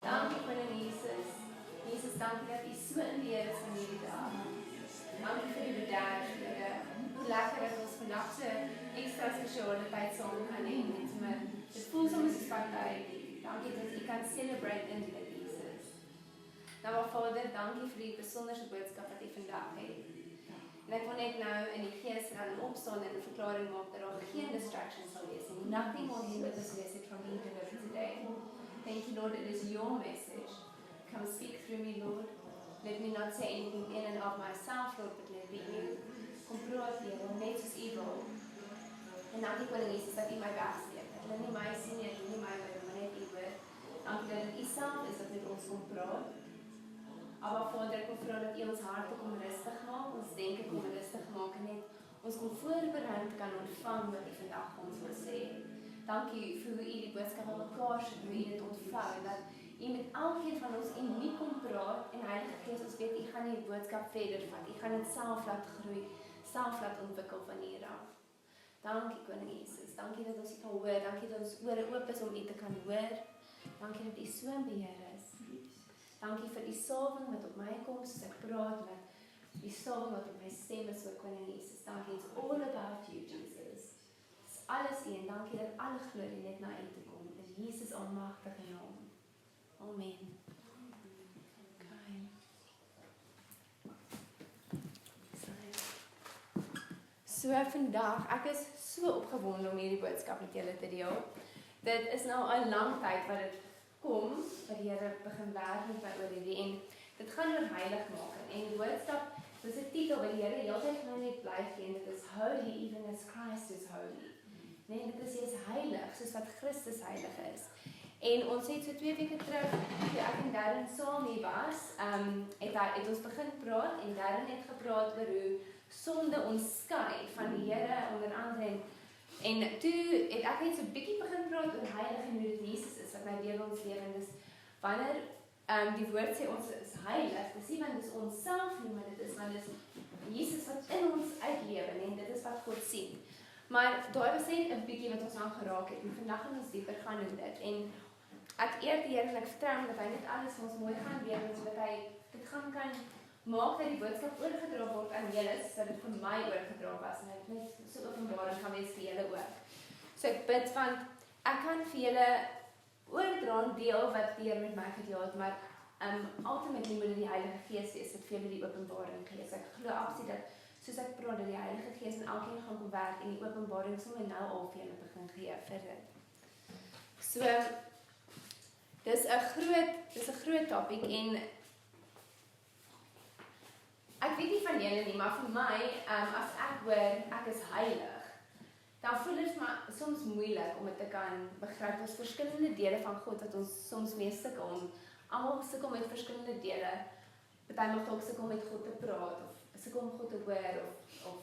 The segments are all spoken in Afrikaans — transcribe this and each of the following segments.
Dankie koning Jesus. Jesus, dankie dat U so in die Here is van hierdie dag. Dankie vir die bederf, Here. Hoe lekker dat ons vandag so extra spesiale tyd saam kan hê met my. Dit voel soms soos van tyd. Dankie dat U kan celebrate in dit, Jesus. Nou maar Vader, dankie vir die besonderse boodskap wat U vandag het. En ek wil net nou in die gees dan opstaan en 'n verklaring maak dat daar geen distractions sal wees nie. Nothing will hinder this message from being delivered today. Thank you, Lord, it is your message. Come speak through me, Lord. Let me not say anything in and of myself, Lord, but let it be you. Kom praat, Here, net soos U wil. En dankie koning Jesus dat U my wegsteek. Dat hulle nie my sien nie, nie my hoor, maar net U hoor. Dankie dat dit U self is wat met ons kom praat. Aber Vader, ek wil vra dat U ons harte kom rustig maak, ons denke kom rustig maak en net ons kom voorbereid kan ontvang wat U vandag ons wil sê. Dankie vir hoe U die boodskap aan mekaar sit, hoe U dit ontvou, dat U met elkeen van ons uniek kom praat en Heilige Gees, ons weet U gaan die boodskap verder vat, U gaan dit self laat groei, self laat ontwikkel van hier af. Dankie koning Jesus, dankie dat ons U kan hoor, dankie dat ons ore oop is om U te kan hoor, dankie dat U so in beheer is. Dankie vir die salwing wat op my kom, soos ek praat, dat die salwing wat op my stem is, so koning Jesus. Dankie, it's all about you, Jesus. It's alles U, en dankie dat alle glorie net na U toe kom. In Jesus almagtige naam. Amen. Okay. So vandag, ek is so opgewonde om hierdie boodskap met julle te deel. Dit is nou 'n lang tyd wat dit kom, wat die Here begin werk met my oor hierdie, en dit gaan oor heiligmaking, en die boodskap, dis 'n titel wat die Here heeltyd nou net bly gee, en dit is holy, even as Christ is holy. Nee, dit is jy's heilig, soos wat Christus heilig is. En ons het so 2 weke terug, toe ek en Darren saam hier was, het ons begin praat, en Darren het gepraat oor hoe sonde ons skei van die Here, onder andere, en toe het ek net so 'n bietjie begin praat oor heilig en hoe dit Jesus is wat nou deel ons lewe, en dis wanneer die woord sê ons is heilig, dis nie want dit is ons self nie, maar dit is want dit is Jesus wat in ons uitlewe, en dit is wat God sien. Maar daar was net 'n bietjie wat ons aan geraak het, en vandag gaan ons dieper gaan in dit, en ek eer die Here en ek vertrou dat hy net alles vir ons mooi gaan leer, en sodat hy dit gaan kan maak dat die boodskap oorgedra word aan julle, sodat dit vir my oorgedra was, en dit net so openbaring gaan wees vir julle ook. So ek bid, want ek kan vir julle oordra en deel wat die Here met my gedeel het, maar ultimately moet die Heilige Gees wees wat vir julle die openbaring gee. So ek glo absoluut dat soos ek praat, dat die Heilige Gees in elkeen gaan kom werk en die openbaring sommer nou al vir julle begin gee vir dit. So dis 'n groot topik, en ek weet nie van julle nie, maar vir my, as ek hoor, ek is heilig, dan voel dit maar soms moeilik om dit te kan begryp. Ons verskillende dele van God wat ons soms mee sukkel, almal sukkel met verskillende dele. Party mag dalk sukkel met God te praat, of sukkel om God te hoor, of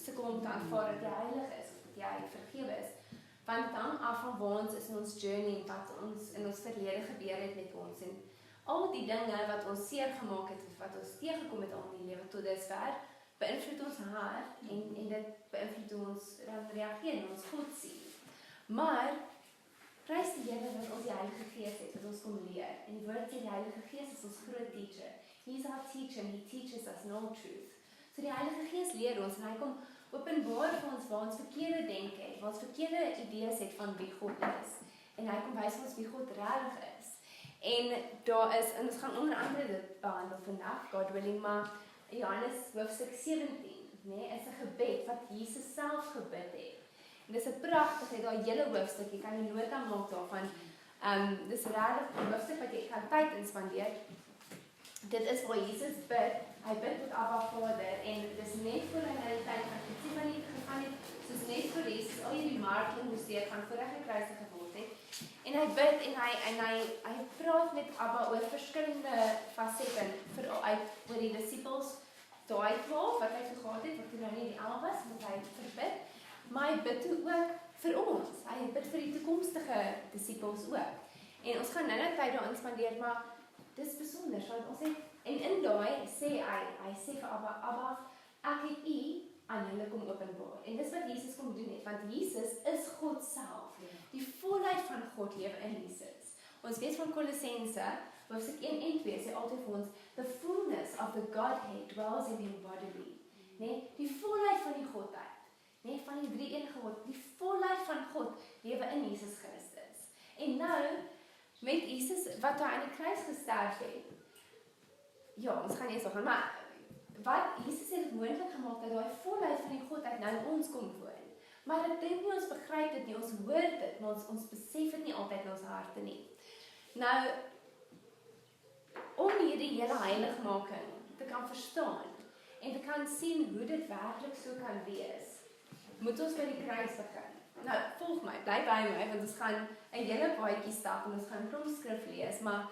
sukkel om te aanvaar dat jy heilig is, of dat jy vergewe is. Want dit hang af van waar ons is in ons journey, wat ons in ons verlede gebeur het met ons, en al die dinge wat ons seer gemaak het, of wat ons teëgekom het al in die lewe tot dusver, beïnvloed ons hart, en dit beïnvloed hoe ons dan reageer en ons God sien. Maar prys die Here dat ons die Heilige Gees het, wat ons kom leer. En die woord sê die Heilige Gees is ons groot teacher. He's our teacher, and he teaches us no truth. So die Heilige Gees leer ons, en hy kom openbaar vir ons waar ons verkeerde denke het, waar ons verkeerde idees het van wie God is. En hy kom wys ons wie God regtig is. En daar is, en ons gaan onder andere dit behandel vandag, God willing, maar Johannes hoofstuk 17, is 'n gebed wat Jesus self gebid het. En dis 'n pragtige, daai hele hoofstuk, jy kan 'n nota maak daarvan. Dis regtig 'n hoofstuk wat jy kan tyd inspandeer. Dit is waar Jesus bid, hy bid tot Abba Vader, en dis net voor hy na die tyd van Gethsemane gegaan het, soos net voor Jesus al hierdie marteling moes deurgaan voor hy gekruisig geword het. En hy bid, en hy praat met Abba oor verskillende fasette, veral oor die disippels, daai 12 wat hy toe gehad het, wat toe nou nie die 11 was, moet hy verbid, maar hy bid toe ook vir ons, hy bid vir die toekomstige disippels ook. En ons gaan nou tyd daarin spandeer, maar dis besonder, want ons het, en in daai sê hy sê vir Abba, ek het U aan hulle kom openbaar. En dis wat Jesus kom doen het, want Jesus is God self. Die volheid van God lewe in Jesus. Ons weet van Kolossense, hoofstuk 1 en 2 sê altyd vir ons, the fullness of the Godhead dwells in him bodily. Nee, die volheid van die Godheid, nee, van die drie-enige God, die volheid van God lewe in Jesus Christus. En nou, met Jesus wat hy aan die kruis gesterf het, ja, ons gaan eers gaan, maar wat Jesus het moontlik gemaak dat daai volheid van die Godheid nou in ons kom woon. Maar ek dink nie ons begryp dit nie, ons hoor dit, maar ons besef dit nie altyd in ons harte nie. Nou, om hierdie hele heiligmaking te kan verstaan en te kan sien hoe dit werklik so kan wees, moet ons by die kruis begin. Nou, volg my, bly by my, want ons gaan 'n hele paadjie stap en ons gaan 'n klomp skrif lees, maar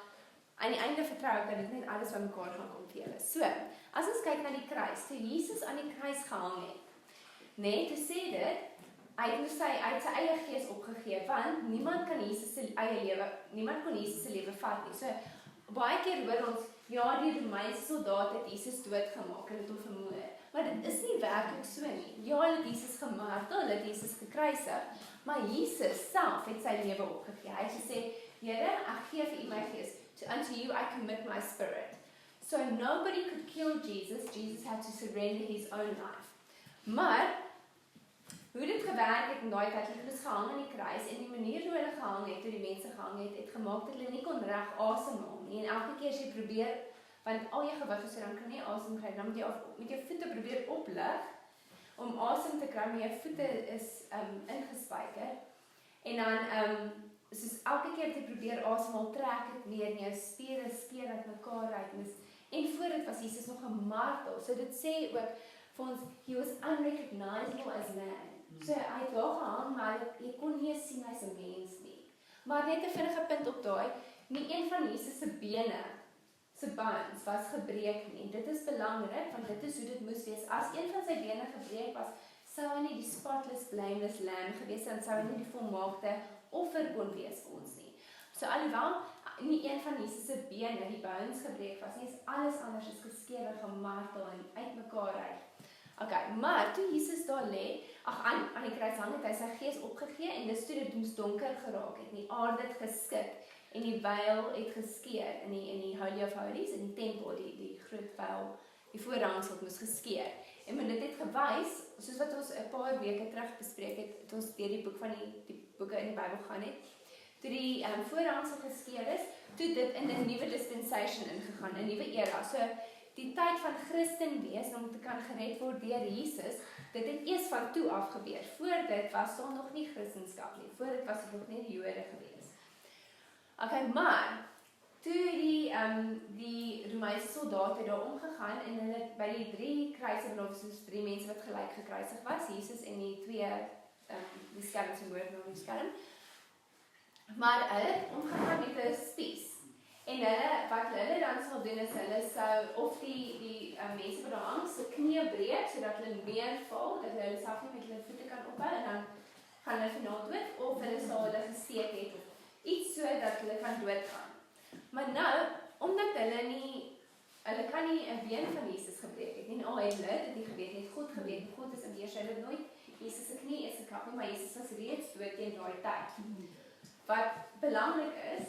aan die einde vertrou ek dat dit net alles by mekaar gaan kom vir julle. So, as ons kyk na die kruis, toe Jesus aan die kruis gehang het, nee, toe sê dit, hy het sy eie gees opgegee, want niemand kon Jesus se lewe vat nie. So, baie keer hoor ons, ja, die Romeinse soldaat het Jesus doodgemaak en het hom vermoor. Maar dit is nie werklik so nie. Ja, hulle het Jesus gemartel, hulle het Jesus gekruisig, maar Jesus self het sy lewe opgegee. Hy het gesê, Here, ek gee vir u my gees. Unto you I commit my spirit. So nobody could kill Jesus. Jesus had to surrender his own life. Maar hoe dit gewerk het in daai tyd, hulle is gehang aan die kruis en die manier hoe hulle gehang het, hoe die mense gehang het gemaak dat hulle nie kon reg asemhaal nie. En elke keer as jy probeer, want al jou gewig is so, dan kan jy asem kry, dan moet jy met jou voete probeer oplig om asem te kry, maar jou voete is ingespijker. En dan soos elke keer te probeer asemhaal, trek dit weer en jou spiere skeer uit mekaar uit. En voor dit was Jesus nog 'n martel. So dit sê ook vir ons, he was unrecognizable as man. So hy het daar gehang, maar jy kon nie sien hy's 'n mens nie. Maar net 'n vinnige punt op daai, nie een van Jesus se bene, se bones was gebreek nie. Dit is belangrik, want dit is hoe dit moes wees. As een van sy bene gebreek was, sou hy nie die spotless, blameless lamb gewees het, en sou hy nie die volmaakte offer kon wees vir ons nie. So alhoewel nie een van Jesus se bene, die bones gebreek was nie, is alles anders as geskeer en gemartel en uitmekaar uit. Okay, maar toe Jesus daar lê, aan die kruis hang het hy sy gees opgegee en dis toe dit moes donker geraak het, die aarde het geskit en die veil het geskeur in die Holy of Holies, in die tempel, die groot veil, die voorhangsel moes geskeur. En maar dit het gewys, soos wat ons 'n paar weke terug bespreek het ons deur die boek van die boeke in die Bybel gaan het, toe die voorhangsel geskeur is, toe dit in 'n nuwe dispensation ingegaan, 'n nuwe era. So die tyd van Christen wees om te kan gered word deur Jesus, dit het eers van toe af gebeur. Voor dit was daar nog nie Christendom nie. Voor dit was dit nog net Jode gewees. Okay, maar toe die Romeinse soldate daar omgegaan en hulle by die 3 kruising, soos 3 mense wat gelyk gekruisig was, Jesus en die 2 die skelm se woord nou die skelm. Maar hulle het omgegaan met 'n spies. En wat hulle dan sal doen is hulle sou of die mense wat daar hang se knie breek sodat hulle meer val, dat hulle self nie met hulle voete kan ophou en dan gaan hulle finaal dood, of hulle sal hulle gesteek het of iets so dat hulle kan doodgaan. Maar nou, omdat hulle kan nie 'n been van Jesus gebreek het nie, al het hulle dit nie geweet nie, God geweet, God is in wees, hulle het nooit Jesus se knie is gekap nie, maar Jesus was reeds dood teen daai tyd. Wat belangrik is,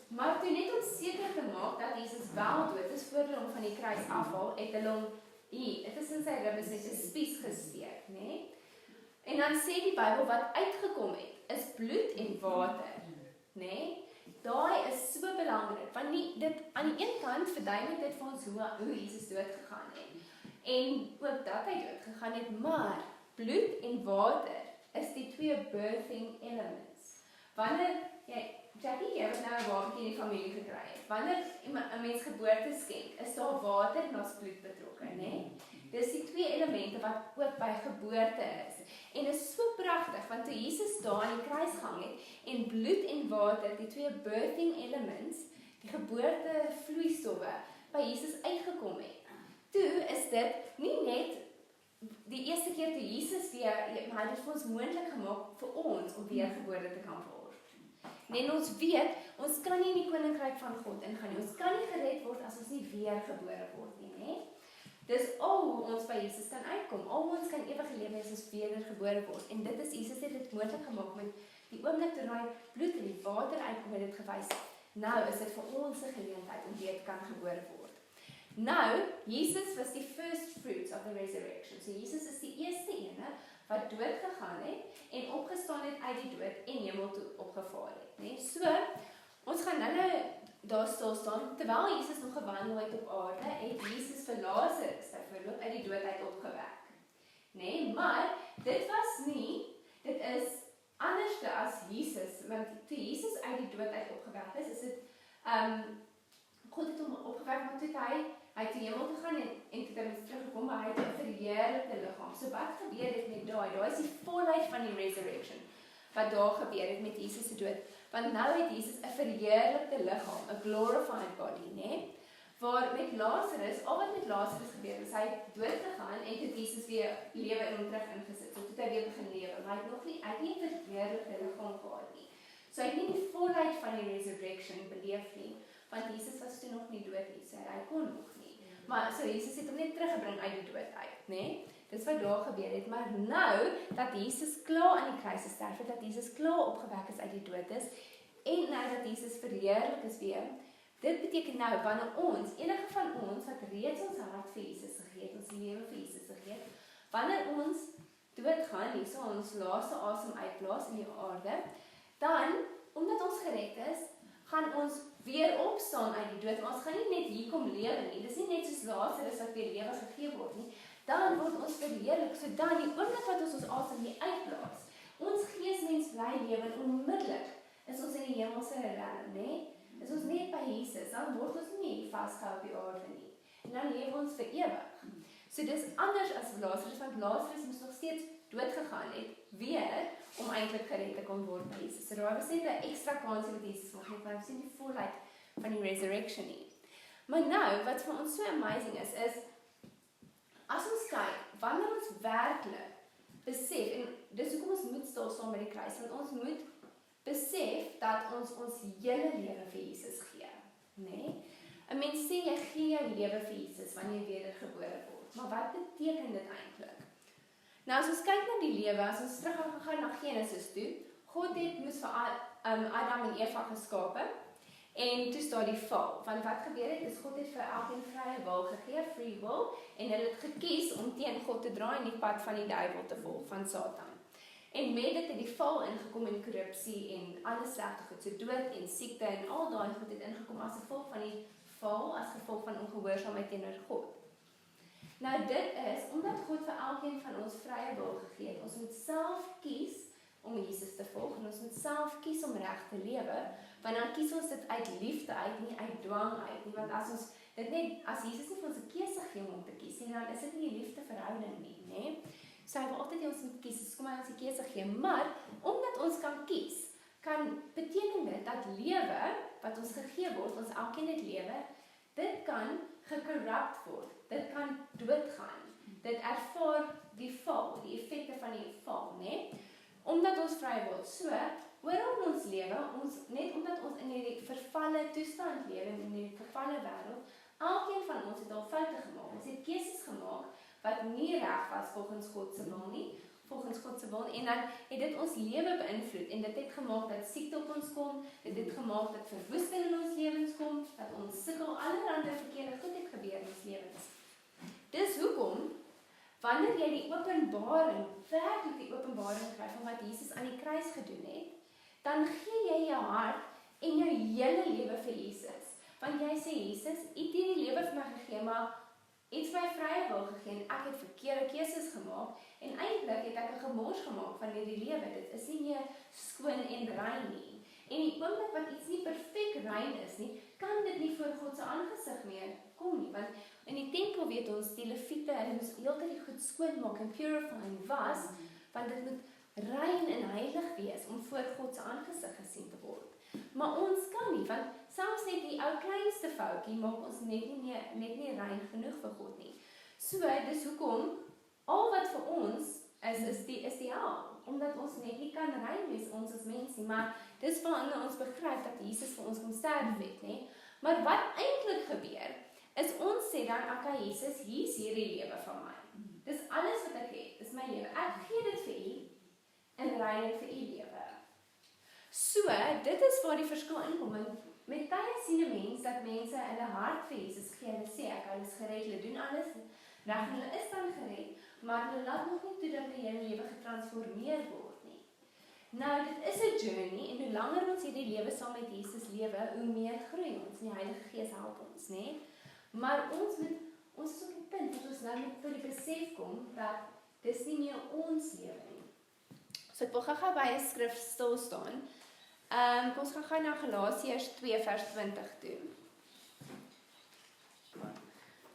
maar toe net om seker te maak dat Jesus wel dood is, voor hulle hom van die kruis afhaal, het hulle hom hier, het is in sy ribbes net 'n spies gesteek, né? En dan sê die Bybel wat uitgekom het, is bloed en water, né? Daai is so belangrik, want dit aan die een kant verduidelik dit vir ons hoe Jesus dood gegaan het, en ook dat hy dood gegaan het, maar bloed en water is die 2 birthing elements. Wanneer Jackie, jy het nou 'n babatjie in die familie gekry het. Wanneer 'n mens geboorte skenk, is daar water en daar's bloed betrokke, né? Dis die 2 elemente wat ook by geboorte is. En dit is so pragtig, want toe Jesus daar aan die kruis gehang het, en bloed en water, die 2 birthing elements, die geboortevloeistowwe, by Jesus uitgekom het. Toe is dit nie net die eerste keer toe Jesus weer, maar hy het vir ons moontlik gemaak vir ons om weer gebore te kan word. En ons weet, ons kan nie in die koninkryk van God ingaan nie. Ons kan nie gered word as ons nie weer gebore word nie, né? Dis al hoe ons by Jesus kan uitkom. Al hoe ons kan ewige lewe hê as ons weer gebore word. En dit is Jesus het dit moontlik gemaak met die oomblik toe daai bloed en die water uitkom, het dit gewys. Nou is dit vir ons 'n geleentheid om weer te kan gebore word. Nou, Jesus was die first fruits of the resurrection. So Jesus is die eerste ene wat dood gegaan het en opgestaan het uit die dood en hemel toe opgevaar het, né? So, ons gaan nou daar stil staan, terwyl Jesus nog gewandel het op aarde, het Jesus vir Lazarus byvoorbeeld uit die dood uit opgewek. Nee, maar dit is anders as Jesus, want toe Jesus uit die dood uit opgewek is dit, God het hom opgewek, maar toe hy toe hemel toe gaan en toe hy teruggekom, maar hy het 'n verheerlikte liggaam. So wat gebeur het met daai is die volheid van die resurrection, wat daar gebeur het met Jesus se dood, want nou het Jesus 'n verheerlikte liggaam, 'n glorified body, né? Waar met Lazarus, al wat met Lazarus gebeur is, hy het dood gegaan en toe Jesus weer lewe in hom terug ingesit. So toe hy weer begin lewe, maar hy het nie 'n verheerlikte liggaam gehad nie. So hy het nie die volheid van die resurrection beleef nie, want Jesus was toe nog nie dood nie, so hy kon nog nie. Maar so Jesus het hom net teruggebring uit die dood uit, né? Dis wat daar gebeur het, maar nou dat Jesus klaar aan die kruis gesterf het, dat Jesus klaar opgewek is uit die dood is en nou dat Jesus verheerlik is weer. Dit beteken nou, wanneer enige van ons wat reeds ons hart vir Jesus gegee het, ons lewe vir Jesus gegee het, wanneer ons doodgaan, hierso ons laaste asem uitblaas in die aarde, dan, omdat ons gered is, gaan ons weer opstaan uit die dood, maar ons gaan nie net hier kom lewe nie, dis nie net soos Lazarus wat weer lewe gegee word nie, dan word ons verheerlik, so dan die oomblik wat ons asem hier uitblaas, ons geesmens bly lewe en onmiddellik is ons in die hemelse realm, né? Is ons net by Jesus, dan word ons nie vasgehou op die aarde nie. En dan lewe ons vir ewig. So dis anders as Lazarus, want Lazarus moes nog steeds dood gegaan het, weer, om eintlik gered te kon word by Jesus. So daar was net 'n ekstra kans met Jesus, maar net want sien die volheid van die resurrection nie. Maar nou, wat vir ons so amazing is as ons kyk, wanneer ons werklik besef, en dis hoekom ons moet staan by die kruis, want ons moet besef dat ons hele lewe vir Jesus gee, né? 'n Mens sê jy gee jou lewe vir Jesus wanneer jy wedergebore word. Maar wat beteken dit eintlik? Nou as ons kyk na die lewe, as ons teruggaan na Genesis toe, God moes vir Adam en Eva geskape en toe staan die val. Want wat gebeur het is God het vir elkeen vrye wil gegee, free will, en hulle het gekies om teen God te draai en die pad van die duiwel te volg, van Satan. En met dit het die val ingekom in korrupsie en alle slegte goed, so dood en siekte en al daai goed het ingekom as gevolg van die val, as gevolg van ongehoorsaamheid teenoor God. Nou dit is, omdat God vir elkeen van ons vrye wil gegee het, ons moet self kies om Jesus te volg, en ons moet self kies om reg te lewe, want dan kies ons dit uit liefde uit, nie uit dwang uit nie, want as Jesus nie vir ons 'n keuse gee om te kies nie, dan is dit nie 'n liefde verhouding nie, né? So hy wil altyd ons moet kies, dis kom hy ons die keuse gee, maar omdat ons kan kies, beteken dit dat lewe, wat ons gegee word, ons elkeen het lewe, dit kan gekorrupt word, dit kan doodgaan, dit ervaar die val, die effekte van die val, né? Omdat ons vry word, so, oor ons lewe, net omdat ons in hierdie vervalle toestand lewe, in hierdie vervalle wêreld, elkeen van ons het al foute gemaak, ons het keuses gemaak, wat nie reg was volgens God se wil nie, en dan het dit ons lewe beïnvloed, en dit het gemaak dat siekte op ons kom, dit het gemaak dat verwoesting in ons lewens kom, dat ons sukkel, allerhande verkeerde goed het gebeur in ons lewens. Dis hoekom, wanneer jy die openbaring, werklik die openbaring kry van wat Jesus aan die kruis gedoen het, dan gee jy jou hart en jou hele lewe vir Jesus. Want jy sê, Jesus, U het die lewe vir my gegee, maar iets my vrye wil gegee, en ek het verkeerde keuses gemaak, en eintlik het ek 'n gemors gemaak van hierdie lewe, dit is nie meer skoon en rein nie. En die oomblik wat iets nie perfek rein is nie, kan dit nie voor God se aangesig meer kom nie, want in die tempel weet ons, die leviete, hulle moes heeltyd die goed skoonmaak en purify en was, want dit moet rein en heilig wees, om voor God se aangesig gesien te word. Maar ons kan nie, want selfs net die ou kleinste foutjie maak ons net nie rein genoeg vir God nie. So, dis hoekom, al wat vir ons is die hel, omdat ons net nie kan rein wees, ons as mens nie, maar dis waarin ons begryp dat Jesus vir ons kom sterf het, nie? Maar wat eintlik gebeur, is ons sê dan, okay Jesus, hier is hierdie lewe van my. Dis alles wat ek het, dis my lewe. Ek gee dit vir U, en rein dit vir U lewe. So, dit is waar die verskil inkom, want met tye sien 'n mens dat mense hulle hart vir Jesus gee, hulle sê hulle is gered, hulle doen alles reg, hulle is dan gered, maar hulle laat nog nie toe dat hulle hele lewe getransformeer word nie. Nou, dit is 'n journey en hoe langer ons hierdie lewe saam met Jesus lewe, hoe meer groei ons en die Heilige Gees help ons, né? Maar ons is op die punt dat ons nou moet tot die besef kom dat dis nie meer ons lewe nie. So ek wil gou by 'n skrif stil staan. Kom ons gaan na Galasiërs 2 vers 20 toe.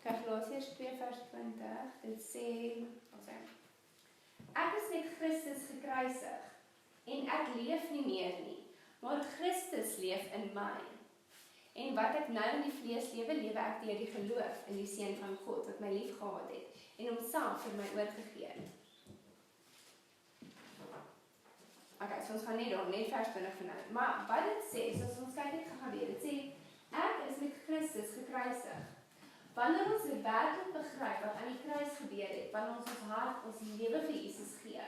Galasiërs 2 vers 20, dit sê, ek is met Christus gekruisig en ek leef nie meer nie, maar Christus leef in my. En wat ek nou in die vlees lewe, lewe ek deur die geloof in die Seun van God wat my lief gehad het en homself vir my oorgegee het. Okay, so ons gaan net vers 20 vanaf. Maar wat dit sê, soos ons kyk net gaan weer, dit sê, ek is met Christus gekruisig. Wanneer ons werklik begryp wat aan die kruis gebeur het, wanneer ons hart, ons lewe vir Jesus gee,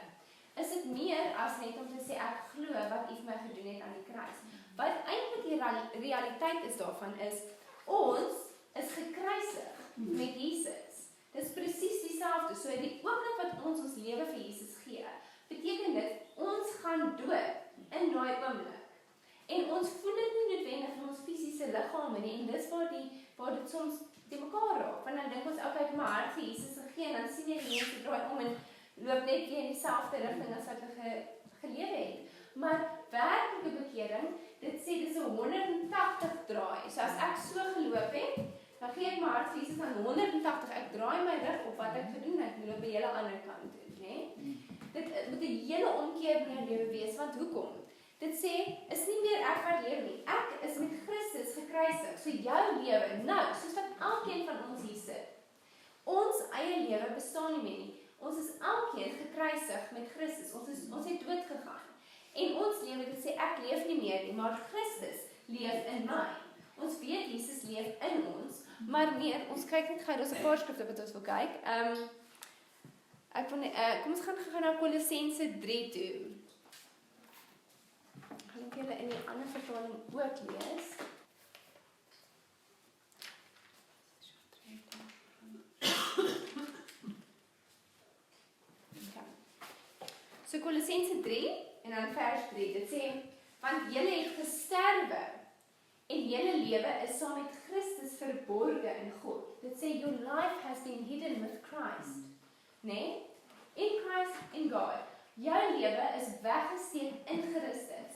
is dit meer as net om te sê, ek glo wat U vir my gedoen het aan die kruis. Wat eintlik die realiteit is daarvan is, ons is gekruisig met Jesus. Dit is presies dieselfde. So die oomblik wat ons lewe vir Jesus gee, beteken dit, ons gaan dood in daai oomblik. En ons voel dit nie noodwendig in ons fisiese liggame nie, en dis waar dit soms te mekaar raak. Want dan dink ons, okay, ek my hart vir Jesus gegee, en dan sien jy die mense draai om en loop net weer in dieselfde rigting as wat hulle gelewe het. Maar werklike bekering, dit sê dis 'n 180 draai. So as ek so geloop het, dan gee ek my hart vir Jesus aan 180. Ek draai my rug op wat ek gedoen het, ek loop by hele ander kant toe, né? Dit moet 'n hele omkeer in jou lewe wees, want hoekom? Dit sê, is nie meer ek wat lewe nie. Ek is met Christus gekruisig. So jou lewe, nou, soos wat elkeen van ons hier sit, ons eie lewe bestaan nie meer nie. Ons is elkeen gekruisig met Christus. Ons het dood gegaan. En ons lewe, dit sê, ek leef nie meer nie, maar Christus leef in my. Ons weet, Jesus leef in ons, maar meer, ons kyk net gou, daar's 'n paar skrifte wat ons wil kyk. Kom ons gaan na Kolossense 3 toe. Gaan ek julle in die ander vertaling ook lees. So Kolossense 3 en dan vers 3, dit sê, want julle het gesterwe en julle lewe is saam met Christus verborge in God. Dit sê, your life has been hidden with Christ. Nee? In Christ, in God. Jou lewe is weggesteek in Christus.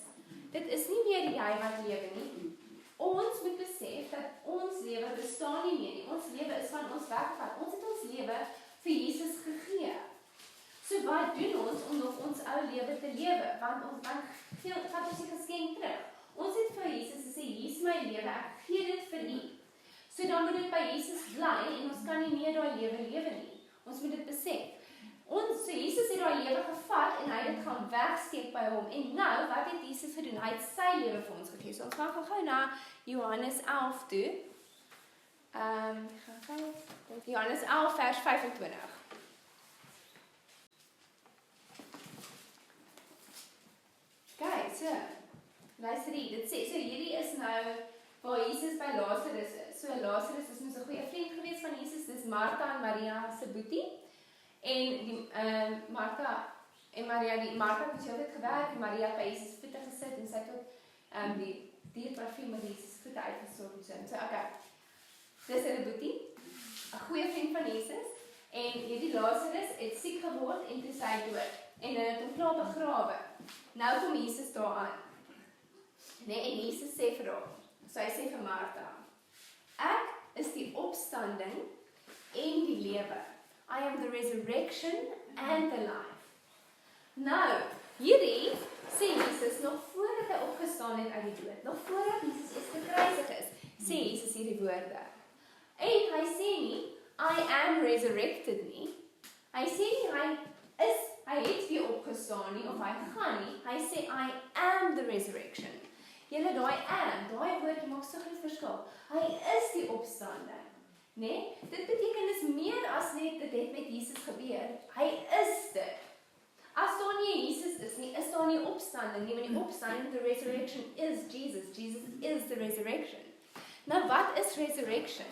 Dit is nie meer jy wat lewe nie. Ons moet besef dat ons lewe bestaan nie meer nie. Ons lewe is van ons weggevat. Ons het ons lewe vir Jesus gegee. So wat doen ons om nog ons ou lewe te lewe? Want ons vat ons die geskenk terug. Ons het vir Jesus gesê, hier is my lewe, ek gee dit vir U. So dan moet dit by Jesus bly en ons kan nie meer daai lewe lewe nie. Ons moet dit besef. So Jesus het daai lewe gevat en hy het dit gaan wegsteek by hom. En nou, wat het Jesus gedoen? Hy het sy lewe vir ons gegee. So ons gaan gou na Johannes 11 toe. Johannes 11 vers 25. Kyk, so, luister hier, dit sê, so hierdie is nou waar Jesus by Lazarus is. So Lazarus is mos 'n goeie vriend gewees van Jesus, dis Martha en Maria se boetie. En die Martha het met jou gewerk, en Maria het by Jesus voete gesit, en sy het ook die dierparfuum met Jesus voete uitgesorg en so. Okay, dis hulle boetie, 'n goeie vriend van Jesus, en hierdie Lazarus het siek geword, en toe sy dood, en hulle het hom klaar begrawe. Nou kom Jesus daar aan, nee, en Jesus sê vir hom, so hy sê vir Martha, ek is die opstanding en die lewe. I am the resurrection and the life. Nou, hierdie sê Jesus, nog voordat hy opgestaan het uit die dood, nog voordat Jesus eers gekruisig is, sê Jesus hierdie woorde. En hy sê nie, I am resurrected nie. Hy sê nie, hy het weer opgestaan nie, of hy gaan nie. Hy sê, I am the resurrection. Julle, daai woord maak so groot verskil. Hy is die opstanding. Nee, dit beteken is meer as net dit het met Jesus gebeur. Hy is dit. As daar nie Jesus is nie, is daar nie opstanding nie, want die opstanding, the resurrection is Jesus. Jesus is the resurrection. Nou, wat is resurrection?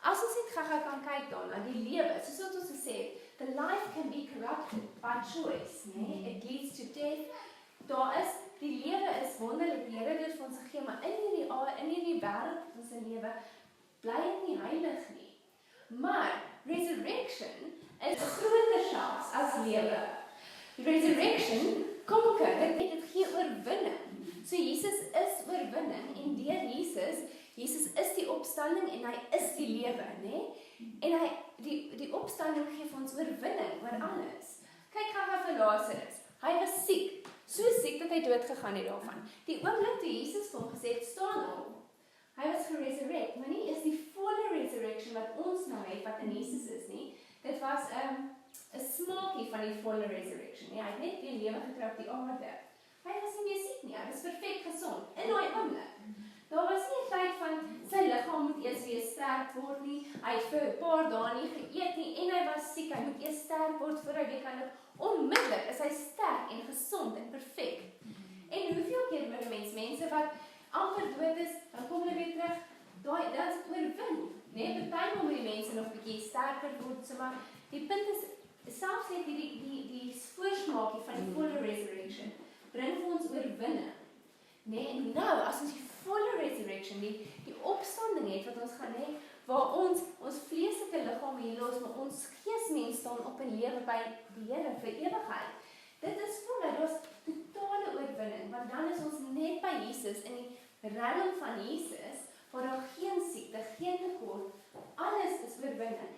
As ons net gaga kan kyk daarna, die lewe, soos wat ons gesê het, the life can be corrupted by choice, nee? It leads to death. Daar is, die lewe is wonderlik, die Here het dit vir ons gegee, maar in hierdie wêreld van ons lewe, bly dit nie heilig nie. Maar, resurrection is groter selfs as lewe. Resurrection conquer, dit gee oorwinning. So Jesus is oorwinning en deur Jesus is die opstanding en hy is die lewe, né? En hy die opstanding gee vir ons oorwinning oor alles. Kyk gou vir Lazarus. Hy was siek, so siek dat hy dood gegaan het daarvan. Die oomblik toe Jesus vir hom gesê het, staan op. Hy was geresurrect, maar nie is die volle resurrection wat ons nou het, wat in Jesus is nie. Dit was 'n smaakie van die volle resurrection. Nie? Hy het net weer lewe gekry op die aarde. Hy was nie meer siek nie, hy was perfek gesond in daai oomblik. Daar was nie 'n tyd van sy liggaam moet eers weer sterk word nie. Hy het vir 'n paar dae nie geëet nie en hy was siek. Hy moet eers sterk word voordat hy weer kan loop. Onmiddellik is hy sterk en gesond en perfek. En hoeveel keer met mense wat amper dood is, dan kom hulle weer terug. Dit is oorwin. Nee, partymal moet die mense nog 'n bietjie sterker word, so maar die punt is selfs net die voorsmaakie van die volle resurrection bring vir ons oorwinning. Nee, en nou as ons die volle resurrection, die opstanding het wat ons gaan hê, waar ons vleeslike liggaam hier los, maar ons geesmens staan op en lewe by die Here vir ewigheid. Dit is voluit, dit is totale oorwinning, want dan is ons net by Jesus in die realm van Jesus, waar daar geen siekte, geen tekort, alles is oorwinning.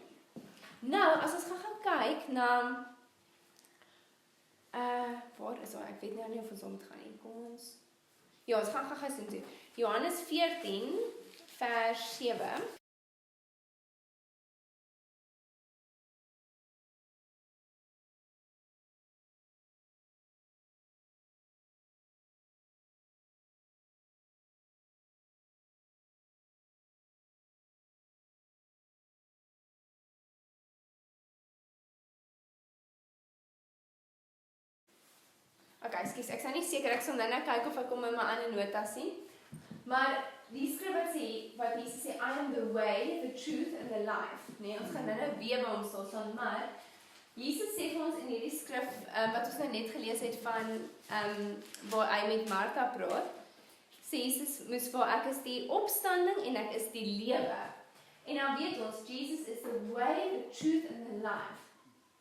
Nou, as ons gaan kyk na waar is ek weet nou nie of ons moet gaan nie. Kom ons. Ja, ons gaan sien toe. Johannes 14 vers 7. Okay, skus, ek is nie seker, ek sal nou kyk of ek kom in my ander notas sien. Maar die skrif wat sê, wat Jesus sê, I am the way, the truth and the life. Nee, ons gaan nou weer by hom staan, maar Jesus sê vir ons in hierdie skrif, wat ons nou net gelees het van, waar hy met Martha praat, sê Jesus moes vir ek is die opstanding en ek is die lewe. En dan weet ons, Jesus is the way, the truth and the life.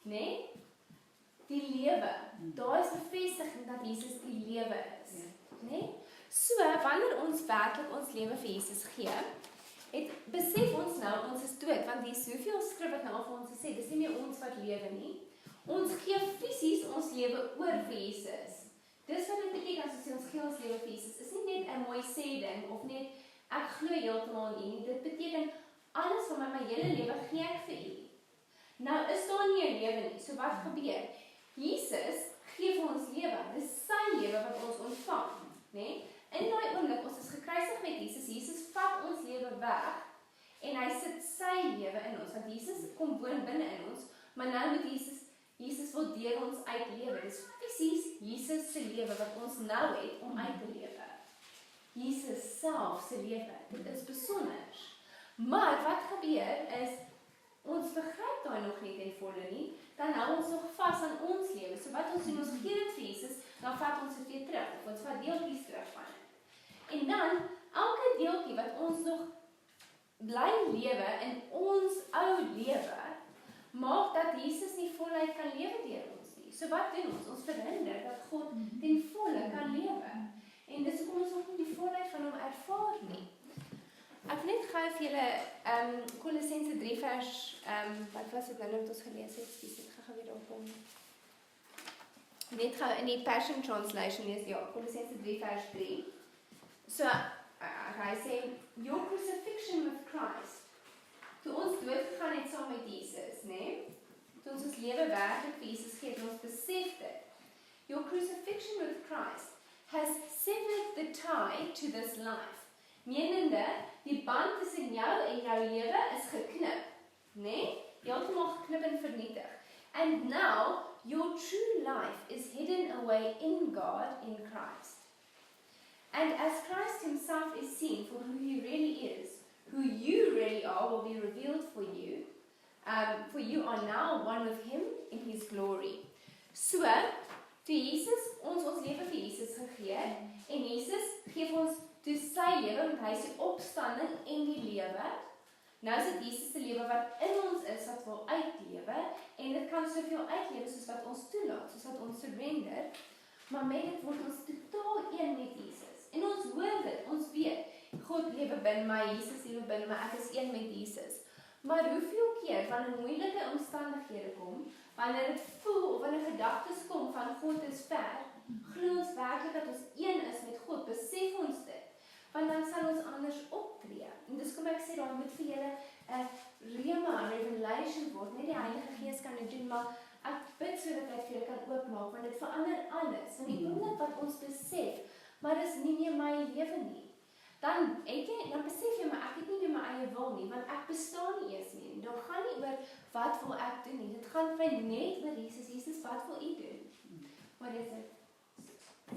Nee? Die lewe, daar is bevestiging dat Jesus die lewe is. Nee? So, wanneer ons werklik ons lewe vir Jesus gee, besef ons nou, ons is dood, want die soveel skrif wat nou vir ons gesê, dis nie meer ons wat lewe nie. Ons gee fisies ons lewe oor vir Jesus. Dis wat dit beteken as ons gee ons lewe vir Jesus. Is nie net 'n mooi sê ding, of net, ek glo heeltemal in U. Dit beteken, alles van my hele lewe gee ek vir U. Nou, is daar nie 'n lewe nie, so wat gebeur? Jesus gee vir ons lewe, dis sy lewe wat ons ontvang, né? In daai oomblik, ons is gekruisig met Jesus, Jesus vat ons lewe weg, en hy sit sy lewe in ons, want Jesus kom woon binne in ons, maar nou moet Jesus wil deur ons uitlewe, dis fisies Jesus se lewe wat ons nou het om uit te lewe. Jesus self se lewe, dit is besonder. Maar wat gebeur is, ons begryp daai nog nie ten volle nie, dan hou ons nog vas aan ons lewe. So wat ons doen, ons gee dit vir Jesus, dan vat ons dit weer terug, of ons vat deeltjies terug van dit. En dan, elke deeltjie wat ons nog bly lewe in ons ou lewe, maak dat Jesus nie voluit kan lewe deur ons nie. So wat doen ons? Ons verhinder dat God ten volle kan lewe. En dis hoekom ons nog nie die volheid van hom ervaar nie. Ek net gou vir julle Kolossense 3 vers wat was dit nou wat ons gelees het? Ek gaan weer opkom. Net gou in die Passion Translation lees, ja, Kolossense 3 vers 3. So, hy sê, your crucifixion with Christ. Toe ons doodgegaan het saam met Jesus, né? Toe ons lewe werklik vir Jesus gee, ons besef dit. Your crucifixion with Christ has severed the tie to this life. Menende, die band tussen jou en jou lewe is geknip, né? Heeltemal geknip en vernietig. And now, your true life is hidden away in God, in Christ. And as Christ himself is seen for who he really is, who you really are will be revealed for you. For you are now one with him in his glory. So, toe Jesus, ons lewe vir Jesus gegee, en Jesus geef ons toe sy lewe, want hy is die opstanding en die lewe. Nou is dit Jesus se lewe wat in ons is, wat wil uitlewe, en dit kan soveel uitlewe soos wat ons toelaat, soos wat ons surrender, maar met dit word ons totaal een met Jesus. En ons hoor dit, ons weet, God lewe binne my, Jesus lewe binne my, ek is een met Jesus. Maar hoeveel keer, wanneer moeilike omstandighede kom, wanneer dit voel, of wanneer gedagtes kom van God is ver, glo ons werklik dat ons een is met God, besef ons dit, want dan sal ons anders optree. En dis kom ek sê, daar moet vir julle rema, revelation word, nie die Heilige Gees kan dit doen, maar ek bid so dat hy vir julle kan oopmaak, want dit verander alles, want die oomblik wat ons besef, maar dis nie meer my lewe nie. Dan besef jy, maar ek het nie meer my eie wil nie, want ek bestaan nie eers nie. Daar gaan nie oor wat wil ek doen nie. Dit gaan vir net oor Jesus. Jesus, wat wil u doen? What is it?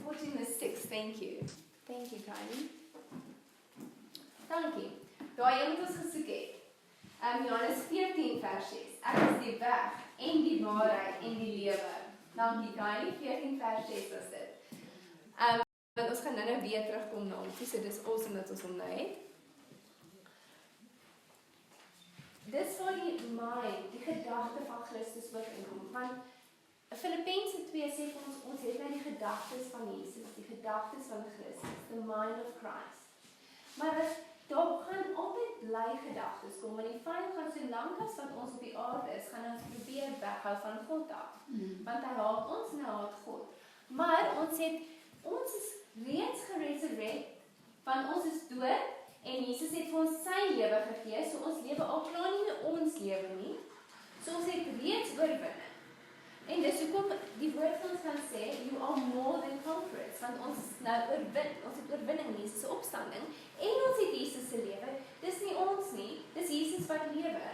14:6, thank you. Thank you, Kylie. Dankie. Daai een wat ons gesoek het. Johannes 14 vers 6. Ek is die weg en die waarheid en die lewe. Dankie, Kylie. 14 vers 6 was dit. Want ons gaan nou weer terugkom na hom, so dis awesome dat ons hom nou het. Dis waar die mind, die gedagte van Christus ook inkom, want Filippense 2 sê vir ons het nou die gedagtes van Jesus, die gedagtes van Christus, the mind of Christ. Maar daar gaan altyd bly gedagtes kom, want die vyand gaan so lank as wat ons op die aarde is, gaan ons probeer weghou van God af. Want hy haat ons en hy haat God. Maar ons is reeds geresurrect, want ons is dood, en Jesus het vir ons sy lewe gegee, so ons lewe al klaar nie meer ons lewe nie, so ons het reeds oorwinning. En dis hoekom die woord ons kan sê, you are more than conquerors, want ons is nou ons het oorwinning, Jesus se opstanding, en ons het Jesus se lewe, dis nie ons nie, dis Jesus wat lewe.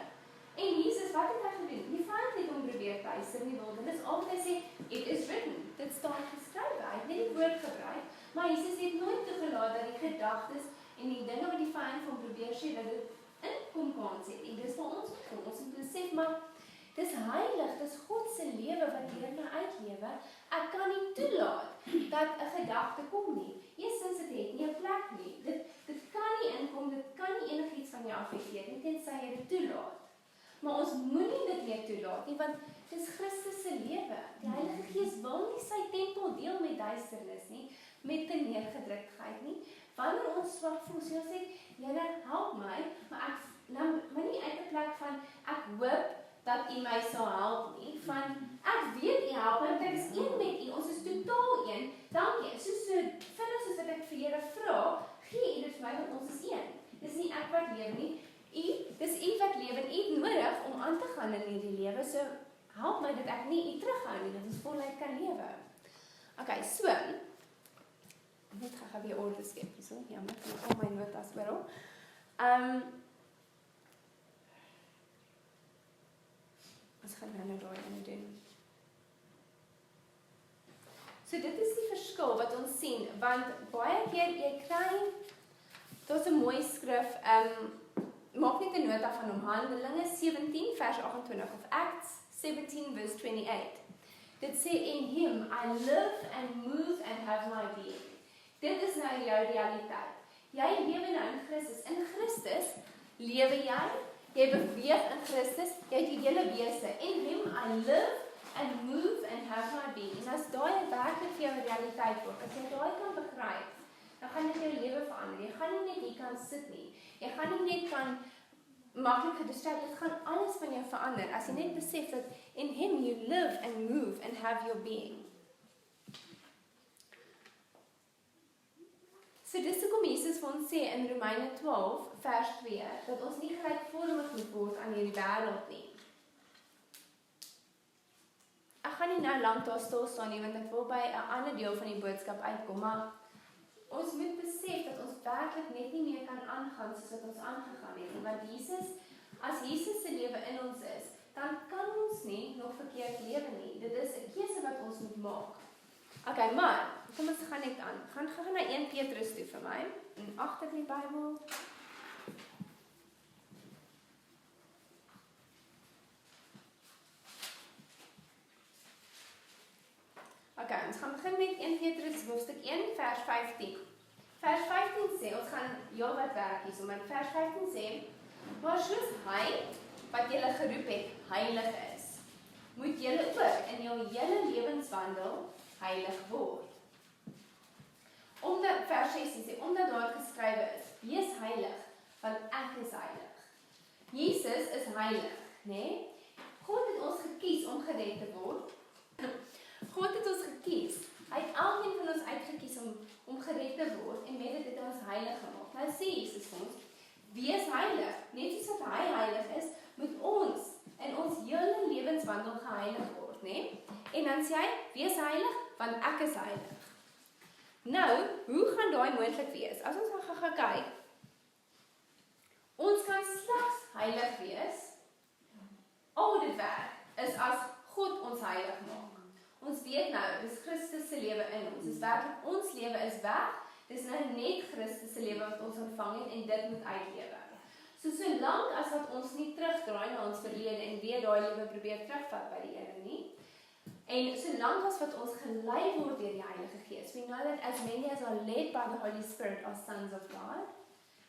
En Jesus, wat het hy gedoen? Die vyand het hom probeer tuister in die wildernis, altyd sê, it is written, dit staan geskrywe, hy het nie die woord gebruik, maar Jesus het nooit toegelaat dat die gedagtes en die dinge wat die vyand van probeer sê, dat dit in kom kans het. En dis vir ons kom, ons moet besef, maar dis heilig, dis God se lewe wat deur my uitlewe. Ek kan nie toelaat dat 'n gedagte kom nie. Eerstens dit het nie 'n plek nie. Dit kan nie inkom, dit kan nie enigiets van jou affekteer nie, tensy jy dit toelaat. Maar ons moenie dit meer toelaat nie, want dis Christus se lewe. Die Heilige Gees wil nie sy tempel deel met duisternis nie, met neergedruktheid nie. Wanneer ons swak voel, sê ons net, Here, help my, maar nie uit 'n plek van ek hoop dat u my sal help nie, van ek weet u help my, want ek is een met u, ons is totaal een. Dankie. So vinnig soos wat ek vir Here vra, gee u dit vir my, want ons is een. Dis nie ek wat leef nie. Dis u wat lewe en u het nodig om aan te gaan in hierdie lewe, so help my dat ek nie u terughou nie, dat ons voluit kan lewe. Okay, so, net gaan weer orde skep, so, jammer, ek al my notas oral. Ons gaan nou daai ene doen. So dit is die verskil wat ons sien, want baie keer jy kry, daar's 'n mooi skrif, maak net 'n nota van hom, Handelinge 17 vers 28 of Acts 17 verse 28. Dit sê in him I live and move and have my being. Dit is nou jou realiteit. Jy lewe nou in Christus. In Christus lewe jy beweeg in Christus, jy het die hele wese. In him I live and move and have my being. En as daai werklik vir jou realiteit word, as jy daai kan begryp, dan gaan dit jou lewe verander. Jy gaan nie net hier kan sit nie. Jy gaan nie net kan maklik gedistract, dit gaan alles van jou verander. As jy net besef dat in him you live and move and have your being. So dis hoekom Jesus vir ons sê in Romeine 12 vers 2 dat ons nie gelykvormig moet word aan hierdie wêreld nie. Ek gaan nie nou lank daar stil staan nie, want ek wil by 'n ander deel van die boodskap uitkom, maar ons moet besef dat ons werklik net nie meer kan aangaan soos wat ons aangegaan het nie, want as Jesus se lewe in ons is, dan kan ons nie nog verkeerd lewe nie. Dit is 'n keuse wat ons moet maak. Okay, maar, kom ons gaan net aan. Gaan na 1 Petrus toe vir my, en agter die Bybel. Okay, ons gaan begin met 1 Petrus hoofstuk 1 vers 15. Vers 15 sê, ons gaan wat werk hier, want vers 15 sê, maar soos hy, wat julle geroep het, heilig is, moet julle ook in jou hele lewenswandel heilig word. Vers 16 sê, omdat daar geskrywe is, wees heilig, want ek is heilig. Jesus is heilig, né? God het ons gekies om gered te word. God het ons gekies. Hy het elkeen van ons uitgekies om gered te word en met dit het ons heilig gemaak. Nou sê Jesus vir ons, wees heilig. Net soos wat hy heilig is, moet ons in ons hele lewenswandel geheilig word, né? En dan sê hy, wees heilig, want ek is heilig. Nou, hoe gaan daai moontlik wees? As ons gaan kyk, ons kan slegs heilig wees, al dit werk, is as God ons heilig maak. Ons weet nou, dis Christus se lewe in ons. Dis werklik ons lewe is weg. Dis nou net Christus se lewe wat ons ontvang het en dit moet uitlewe. Solank as wat ons nie terugdraai na ons verlede en weer daai lewe probeer terugvat by die Here nie. En solank as wat ons gelei word deur die Heilige Gees. We know that as many as are led by the Holy Spirit are sons of God.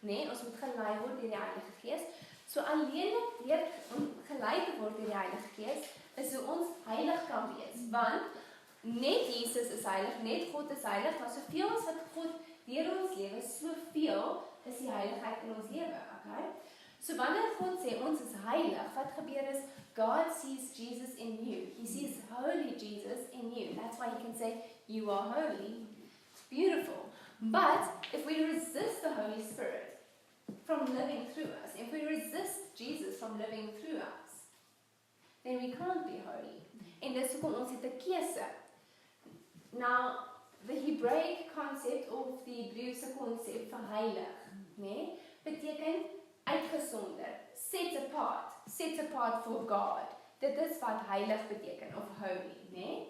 Nee, ons moet gelei word deur die Heilige Gees. So alleenlik deur om gelei te word deur die Heilige Gees is hoe ons heilig kan wees, want net Jesus is heilig, net God is heilig, maar soveel as wat God deur ons lewe, soveel is die heiligheid in ons lewe, okay? So wanneer God sê ons is heilig, wat gebeur is, God sees Jesus in you. He sees holy Jesus in you. That's why he can say, you are holy. It's beautiful. But if we resist the Holy Spirit from living through us, if we resist Jesus from living through us, then we can't be holy. En dis hoekom ons het 'n keuse. Now, the Hebraic concept of die Hebreëse konsep vir heilig, né, beteken uitgesonder, set apart for God. Dit is wat heilig beteken of holy, né?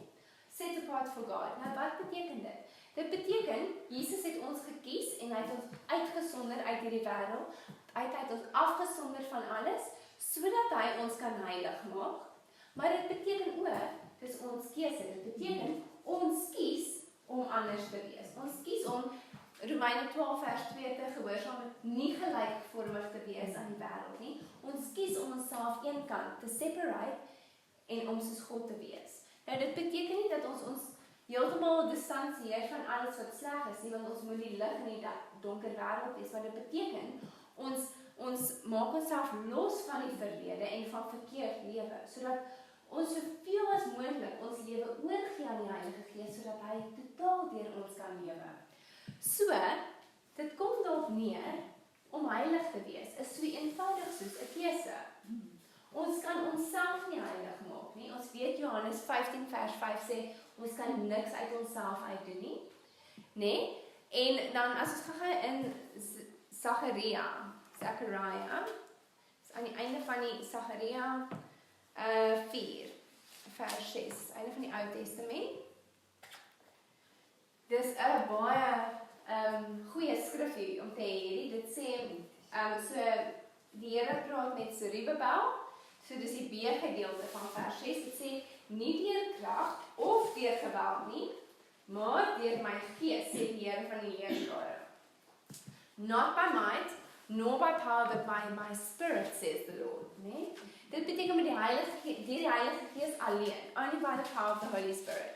Set apart for God. Nou wat beteken dit? Dit beteken Jesus het ons gekies en hy het ons uitgesonder uit hierdie wêreld. Hy het ons afgesonder van alles sodat hy ons kan heilig maak. Maar dit beteken ook, dis ons keuse. Dit beteken ons kies om anders te wees. Ons kies om Romeine 12 vers 2 te gehoorsaam, nie gelykvormig te wees aan die wêreld nie. Ons kies om onsself eenkant te separate en om soos God te wees. Nou dit beteken nie dat ons heeltemal distansieer van alles wat sleg is nie, want ons moet die lig in die donker wêreld wees, maar dit beteken ons maak onsself los van die verlede en van verkeerd lewe, sodat ons soveel as moontlik ons lewe oorgee aan die Heilige Gees, sodat hy totaal deur ons kan lewe. So, dit kom daarop neer om heilig te wees, is so eenvoudig soos 'n keuse. Ons kan onsself nie heilig maak nie. Ons weet Johannes 15 vers 5 sê, ons kan niks uit onsself uitdoen nie. Né? En dan as ons gaan in Zachariah, is aan die einde van die Zachariah 4 vers 6, einde van die Ou Testament. Dis 'n baie goeie skrifgie om te hê hierdie. Dit sê so die Here praat met Zerubbabel. So dis die B-gedeelte van vers 6. Dit sê nie deur krag of deur geweld nie, maar deur my gees, sê die Here van die heerskare. Not by might, nor by power, but by my spirit, says the Lord. Nee? Dit beteken met die Heilige Gees alleen, only by the power of the Holy Spirit.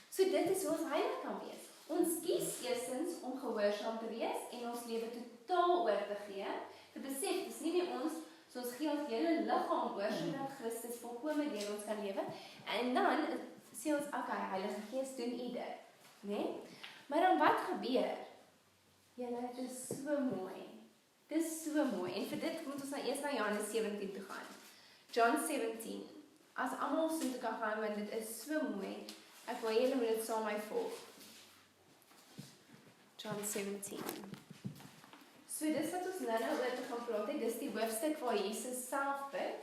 So dit is hoe ons heilig kan wees. Ons kies eerstens om gehoorsaam te wees en ons lewe totaal oor te gee. Te besef, dis nie meer ons, so ons gee ons hele liggaam oor sodat Christus volkome deur ons kan lewe. En dan sê ons, okay, Heilige Gees doen u dit, né? Maar dan wat gebeur? Julle, dit is so mooi. Dit is so mooi. En vir dit moet ons nou eers na Johannes 17 toe gaan. John 17. As almal so toe kan gaan, want dit is so mooi. Ek wil julle moet dit saam my volg. John 17. So dis wat ons nou oor te gaan praat het, dis die hoofstuk waar Jesus self bid.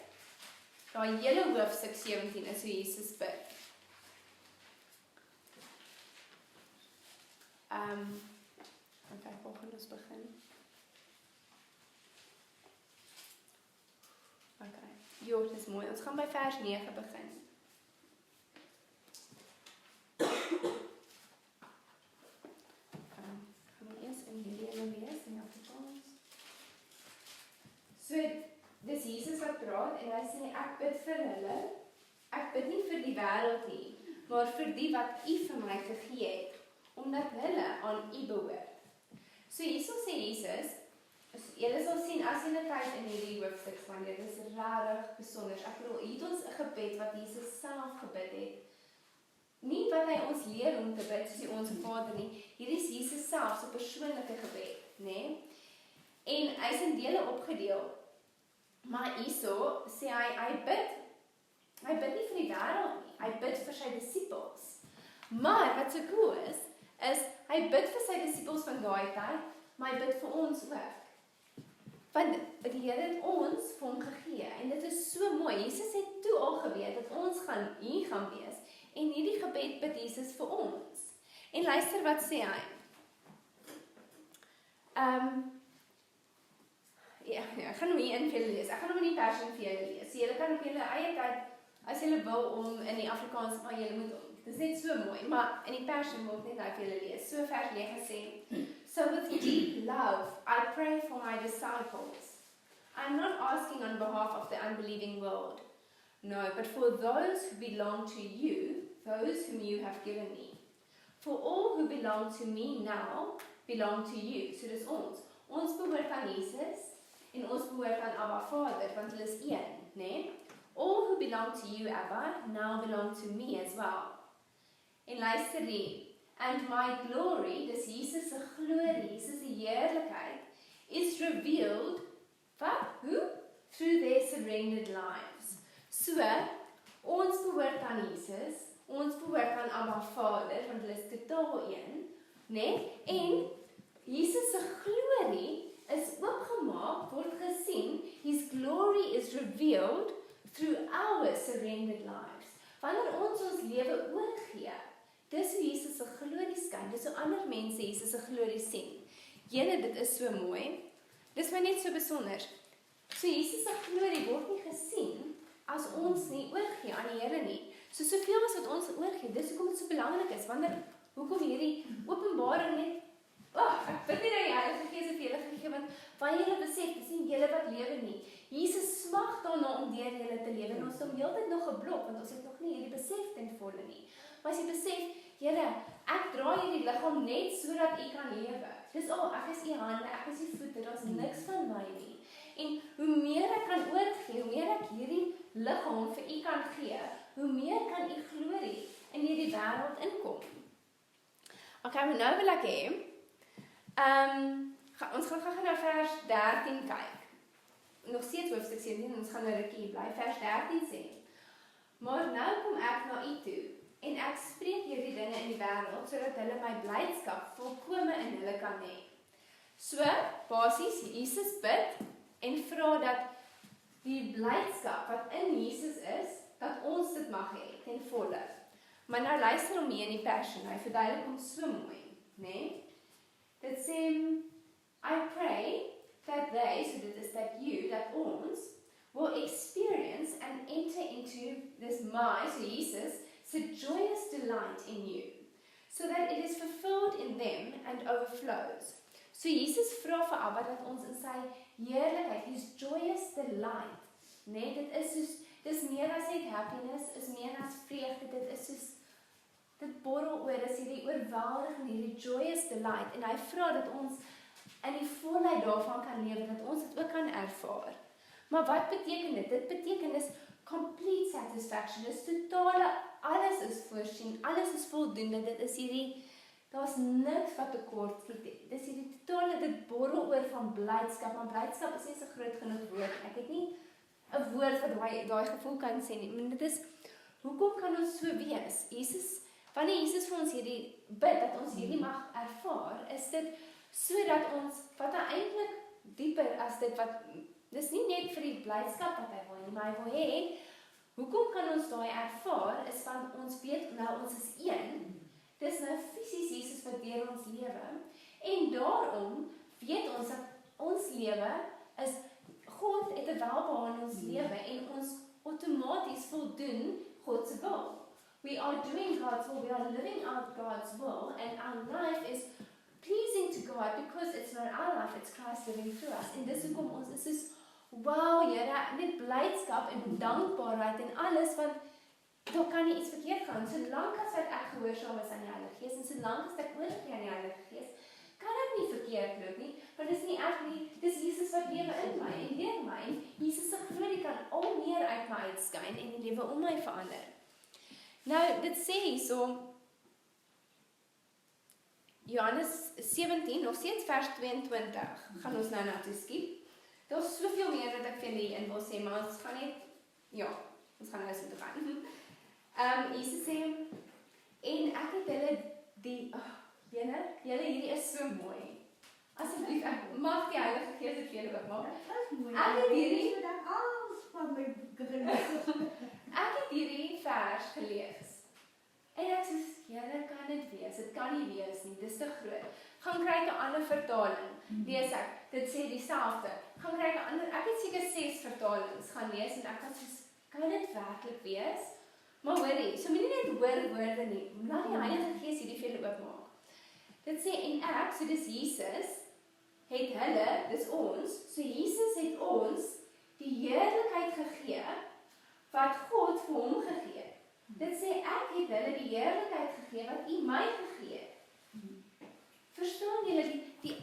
Daai hele hoofstuk 17 is hoe Jesus bid. Waar gaan ons begin? Okay. Jo, dit is mooi. Ons gaan by vers 9 begin. Gaan we eers in hierdie ene lees in Afrikaans. So, dis Jesus wat praat en hy sê ek bid vir hulle. Ek bid nie vir die wêreld nie, maar vir die wat U vir my gegee het, omdat hulle aan U behoort. So hierso sê Jesus, julle sal sien as julle kyk in hierdie hoofstuk van dit is regtig besonder. Ek bedoel, hier het ons 'n gebed wat Jesus self gebid het. Nie wat hy ons leer om te bid soos ons Vader nie. Hier is Jesus self se persoonlike gebed, né? En hy's in dele opgedeel. Maar hierso sê hy bid nie vir die wêreld nie. Hy bid vir sy disippels. Maar wat so cool is hy bid vir sy disippels van daai tyd, maar hy bid vir ons ook. Want die Here het ons vir hom gegee en dit is so mooi. Jesus het toe al geweet dat ons hier gaan wees en hierdie gebed bid Jesus vir ons. En luister wat sê hy. Ek gaan hom hier in vir julle lees. Ek gaan hom in die Passion vir julle lees. So julle kan op julle eie tyd, as julle wil om in die Afrikaans, maar julle moet dit is net so mooi, maar in die Passion wil ek net uit vir julle lees. So vers 9 sê, So with deep love, I pray for my disciples. I'm not asking on behalf of the unbelieving world, no, but for those who belong to you, those whom you have given me. For all who belong to me now, belong to you. So dis ons. Ons behoort aan Jesus, en ons behoort aan Abba Vader, want hulle is een, né? All who belong to you, Abba, now belong to me as well. En luister die, and my glory, dis Jesus se glorie, Jesus se heerlikheid, is revealed, hoe? Through their surrendered lives. So, ons behoort aan Jesus, ons behoort aan Abba Vader, want hulle is totaal een, né? En Jesus se glorie is oopgemaak, word gesien, his glory is revealed through our surrendered lives. Wanneer ons lewe oorgee, dis hoe Jesus se glorie skyn, dis hoe ander mense Jesus se glorie sien. Julle, dit is so mooi. Dis my net so besonder. So Jesus se glorie word nie gesien as ons nie oorgee aan die Here nie. So soveel as wat ons oorgee, dis hoekom dit so belangrik is. Hoekom hierdie openbaring net ek bid nie dat die Heilige Gees het vir julle gegee, want wanneer julle besef, dis nie julle wat lewe nie. Jesus smag daarna om deur julle te lewe, en ons het hom heeltyd nog geblok, want ons het nog nie hierdie besef ten volle nie. Maar as jy besef, Here, ek dra hierdie liggaam net sodat U kan lewe. Dis al, ek is U hande, ek is U voete, daar's niks van my nie. En hoe meer ek kan oorgee, hoe meer ek hierdie liggaam vir U kan gee, hoe meer kan U glorie in hierdie wêreld inkom. Okay, maar nou wil ek hê, ons gaan na vers 13 kyk. Nog steeds hoofstuk 17, ons gaan 'n rukkie bly. Vers 13 sê, maar nou kom ek na U toe, en ek spreek hierdie dinge in die wêreld, sodat hulle my blydskap volkome in hulle kan hê. So, basies, Jesus bid, en vra dat die blydskap wat in Jesus is, dat ons dit mag hê, ten volle. Maar nou luister hom hier in die Passion, hy verduidelik hom so mooi, né? Dit sê, I pray that they, so dit is that you, that ons, will experience and enter into this so Jesus, so joyous delight in you, so that it is fulfilled in them and overflows. So Jesus vra vir Abba dat ons in sy heerlikheid, his joyous delight, nee, dit is soos, dis meer as net happiness, is meer as vreugde, dit is soos, dit borrel oor, is hierdie oorweldigende, hierdie joyous delight, en hy vra dat ons in die volheid daarvan kan lewe, dat ons dit ook kan ervaar. Maar wat beteken dit? Dit beteken is complete satisfaction, dis totale, alles is voorsien, alles is voldoende, dit is hierdie, daar's niks wat tekort skiet, dit is hierdie totale, dit borrel oor van blydskap, maar blydskap is nie so groot genoeg woord, ek het nie 'n woord wat daai gevoel kan sê nie, maar dit is, hoekom kan ons so wees? Wanneer Jesus vir ons hierdie bid, dat ons hierdie mag ervaar, is dit sodat ons, wat hy eintlik dieper as dit wat, dis nie net vir die blydskap wat hy wil nie, maar hy wil hê, Hoekom kan ons daai ervaar, is want ons weet nou ons is een. Dis nou fisies Jesus wat deur ons lewe. En daarom weet ons dat ons lewe is, God het 'n welbehae in ons lewe en ons outomaties voldoen God se wil. We are doing God's will, we are living out God's will, and our life is pleasing to God because it's not our life, it's Christ living through us. En dis hoekom ons is soos, wow, Here, net blydskap en dankbaarheid en alles, want daar kan nie iets verkeerd gaan. Solank as ek gehoorsaam is aan die Heilige Gees en solank as ek oorgee aan die Heilige Gees, kan ek nie verkeerd loop nie, want dis nie ek nie, dis Jesus wat lewe in my en deur my. Jesus se glorie kan al meer uit my uitskyn en die lewe om my verander. Nou, dit sê hierso, Johannes 17, nog steeds vers 22, gaan ons nou na toe skiep. Daar's soveel meer wat ek vir julle hierin wil sê, maar ons gaan net, ja, ons gaan nou so toe gaan. Jesus sê, en ek het hulle die, julle hierdie is so mooi. Asseblief, ek mag die Heilige Gees dit vir julle oopmaak. Ek het hierdie vers gelees. En ek sê, Here, kan dit wees? Dit kan nie wees nie, dis te groot. Gaan kry 'n ander vertaling. Lees ek, dit sê dieselfde. Gaan kry 'n ander, ek het seker 6 vertalings gaan lees en ek was soos, kan dit werklik wees? Maar hoorie, so moenie net hoor woorde nie. Laat die Heilige Gees hierdie vir julle oopmaak. Dit sê en ek, so dis Jesus, het hulle, dis ons, so Jesus het ons die heerlikheid gegee wat God vir hom gegee het. Dit sê ek het hulle die heerlikheid gegee wat U my gegee het. Verstaan julle the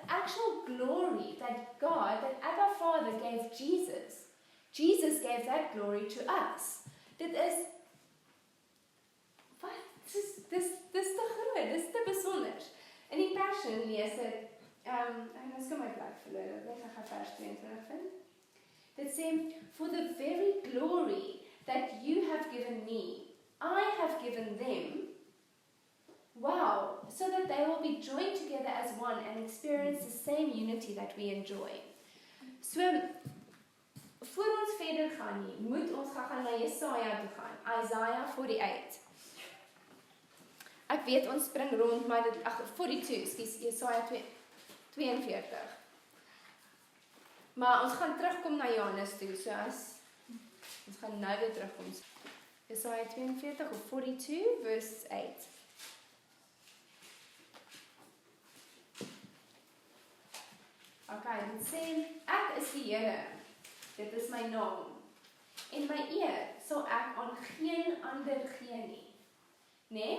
actual glory that God, that Abba Father gave Jesus. Jesus gave that glory to us. Dit is wat? Dis te groot, dis te besonder. In die Passion lees dit en ons kan my plek verloor. Ek gaan vers 22 vind. Dit sê for the very glory that you have given me, I have given them. Wow, so that they will be joined together as one and experience the same unity that we enjoy. So, voor ons verder gaan nie, moet ons gaan na Jesaja toe gaan. Isaiah 48. Ek weet ons spring rond, maar dit 42, skus, Jesaja 42. Maar ons gaan terugkom na Johannes toe, so ons gaan nou weer terugkom. Jesaja 42 of 42 verse 8. Okay, dit sê, ek is die Here, dit is my naam, en my eer sal ek aan geen ander gee nie. Nee?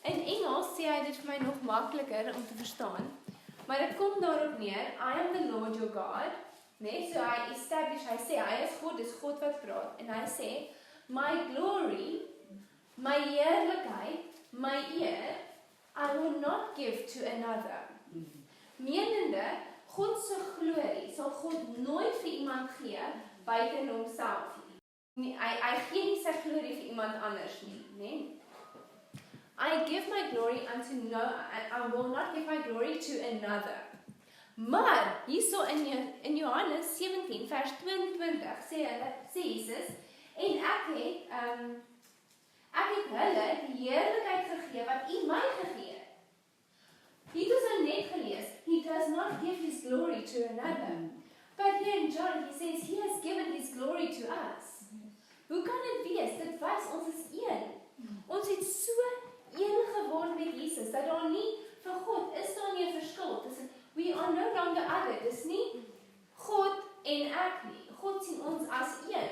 In Engels sê hy dit vir my nog makliker om te verstaan, maar dit kom daarop neer, I am the Lord your God, nee? So hy establish, hy sê, hy is God, dis God wat praat, en hy sê, my glory, my heerlikheid, my eer, I will not give to another. Menende, God se glorie sal God nooit vir iemand gee buite homself nie. Hy gee nie sy glorie vir iemand anders nie, né? I give my glory unto no, I will not give my glory to another. Maar hierso in Johannes 17 vers 22 sê Jesus en ek het hulle die heerlikheid gegee wat U my gegee het. He doesn't net gelees, he does not give his glory to another. But here in John, he says he has given his glory to us. Hoe kan dit wees? Dit wys ons is een. Ons het so een geword met Jesus, dat daar nie, vir God is daar nie 'n verskil tussen, we are no longer other, dis nie God en ek nie. God sien ons as een.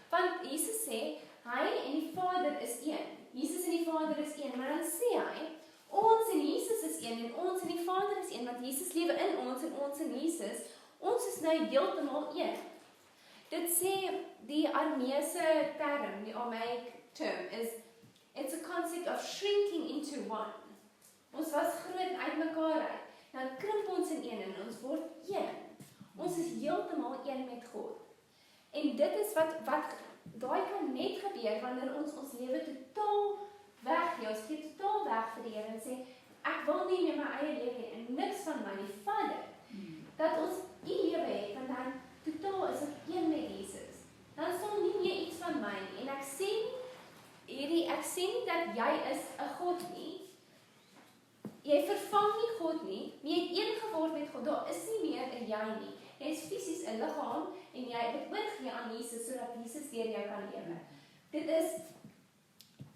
Want Jesus sê, hy en die Vader is een. Jesus en die Vader is een, maar dan sê hy, ons en Jesus is een en ons en die Vader is een, want Jesus lewe in ons en ons in Jesus, ons is nou heeltemal een. Dit sê die Arameese term, die Aramaic term, it's a concept of shrinking into one. Ons was groot uit mekaar uit, nou krimp ons in een en ons word een. Ons is heeltemal een met God. En dit is wat daai kan net gebeur wanneer ons lewe totaal weggee, ons gee totaal weg vir die Here en sê, ek wil nie meer my eie lewe hê, en niks van my, die Vader, dat ons U lewe het, want dan totaal is ek een met Jesus. Dan sal nie meer iets jy is 'n God nie. Jy vervang nie God nie. Jy het een geword met God. Daar is nie meer 'n jy nie. Jy is fisies 'n liggaam en jy het dit oorgegee aan Jesus sodat Jesus deur jou kan lewe. Dit is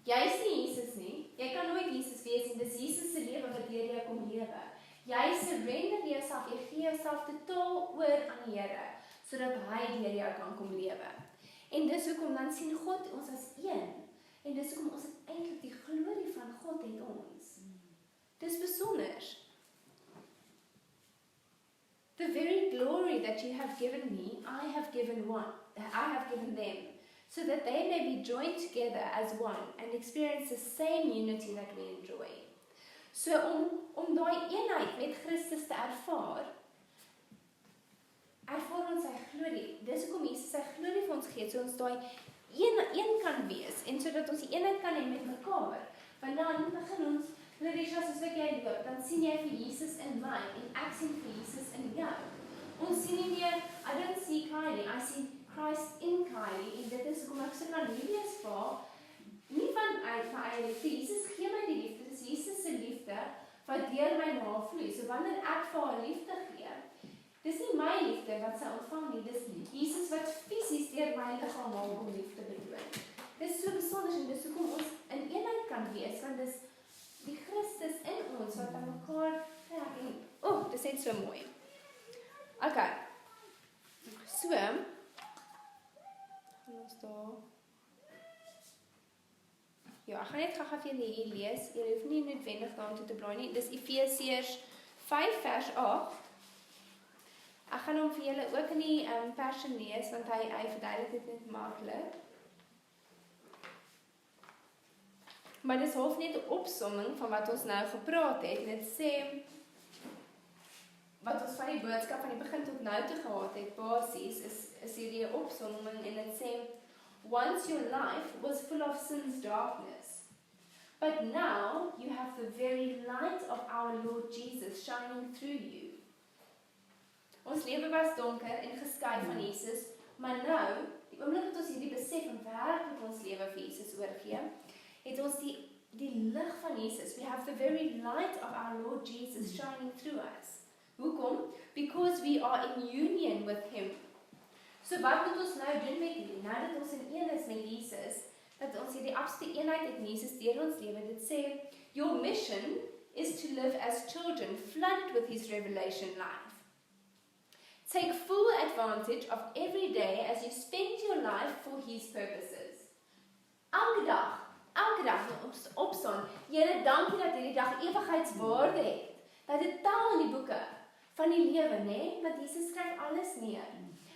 jy is nie Jesus nie. Jy kan nooit Jesus wees en dis Jesus se lewe wat deur jou kom lewe. Jy surrender jouself, jy gee jouself totaal oor aan die Here sodat hy deur jou kan kom lewe. En dis hoekom dan sien God ons as een. En dis hoekom ons eintlik die glorie van God het ons. Dis besonder. The very glory that you have given me, I have given them, so that they may be joined together as one and experience the same unity that we enjoy. So om daai eenheid met Christus te ervaar ons sy glorie. Dis hoekom Jesus sy glorie vir ons gee, so ons daai een kan wees en sodat ons die eenheid kan hê met mekaar. Want dan begin ons Larisha, soos wat jy loop, dan sien jy vir Jesus in my en ek sien vir Jesus in jou. Ons sien nie meer, I don't see Kylie, I see Christ in Kylie en dit is hoekom ek so kan wees vir, nie van eie liefde, Jesus gee my die liefde, dis Jesus se liefde wat deur my na vloei. So wanneer ek vir haar liefde gee, dis nie my liefde wat sy ontvang nie, dis Jesus wat fisies deur my liggaam om liefde betoon. Dis so besonder en dis hoekom ons in eenheid kan wees, want dis die Christus in ons wat aan mekaar trek en dis net so mooi. Okay. So ons daar. Ja, ek gaan net gou vir julle hier lees. Jy hoef nie noodwendig daartoe te blaai nie. Dis Efesiërs 5 vers 8. Ek gaan hom vir julle ook in die Passion lees want hy verduidelik dit net maklik. Maar dis half net 'n opsomming van wat ons nou gepraat het en dit sê wat ons van die boodskap van die begin tot nou toe gehad het basies is hierdie 'n opsomming en dit sê once your life was full of sin's darkness, but now you have the very light of our Lord Jesus shining through you. Ons lewe was donker en geskei van Jesus, maar nou, die oomblik wat ons hierdie besef en werklik ons lewe vir Jesus oorgee, het ons die lig van Jesus. We have the very light of our Lord Jesus shining through us. Hoekom? Because we are in union with him. So wat moet ons nou doen met hierdie? Nou dat ons in een is met Jesus, dat ons hierdie absolute eenheid het met Jesus deur ons lewe, dit sê, your mission is to live as children, flooded with his revelation life. Take full advantage of every day as you spend your life for his purposes. Elke dag opstaan. Here, dankie dat hierdie dag ewigheidswaarde het. Dat dit tel in die boeke van die lewe, né? Want Jesus skryf alles neer.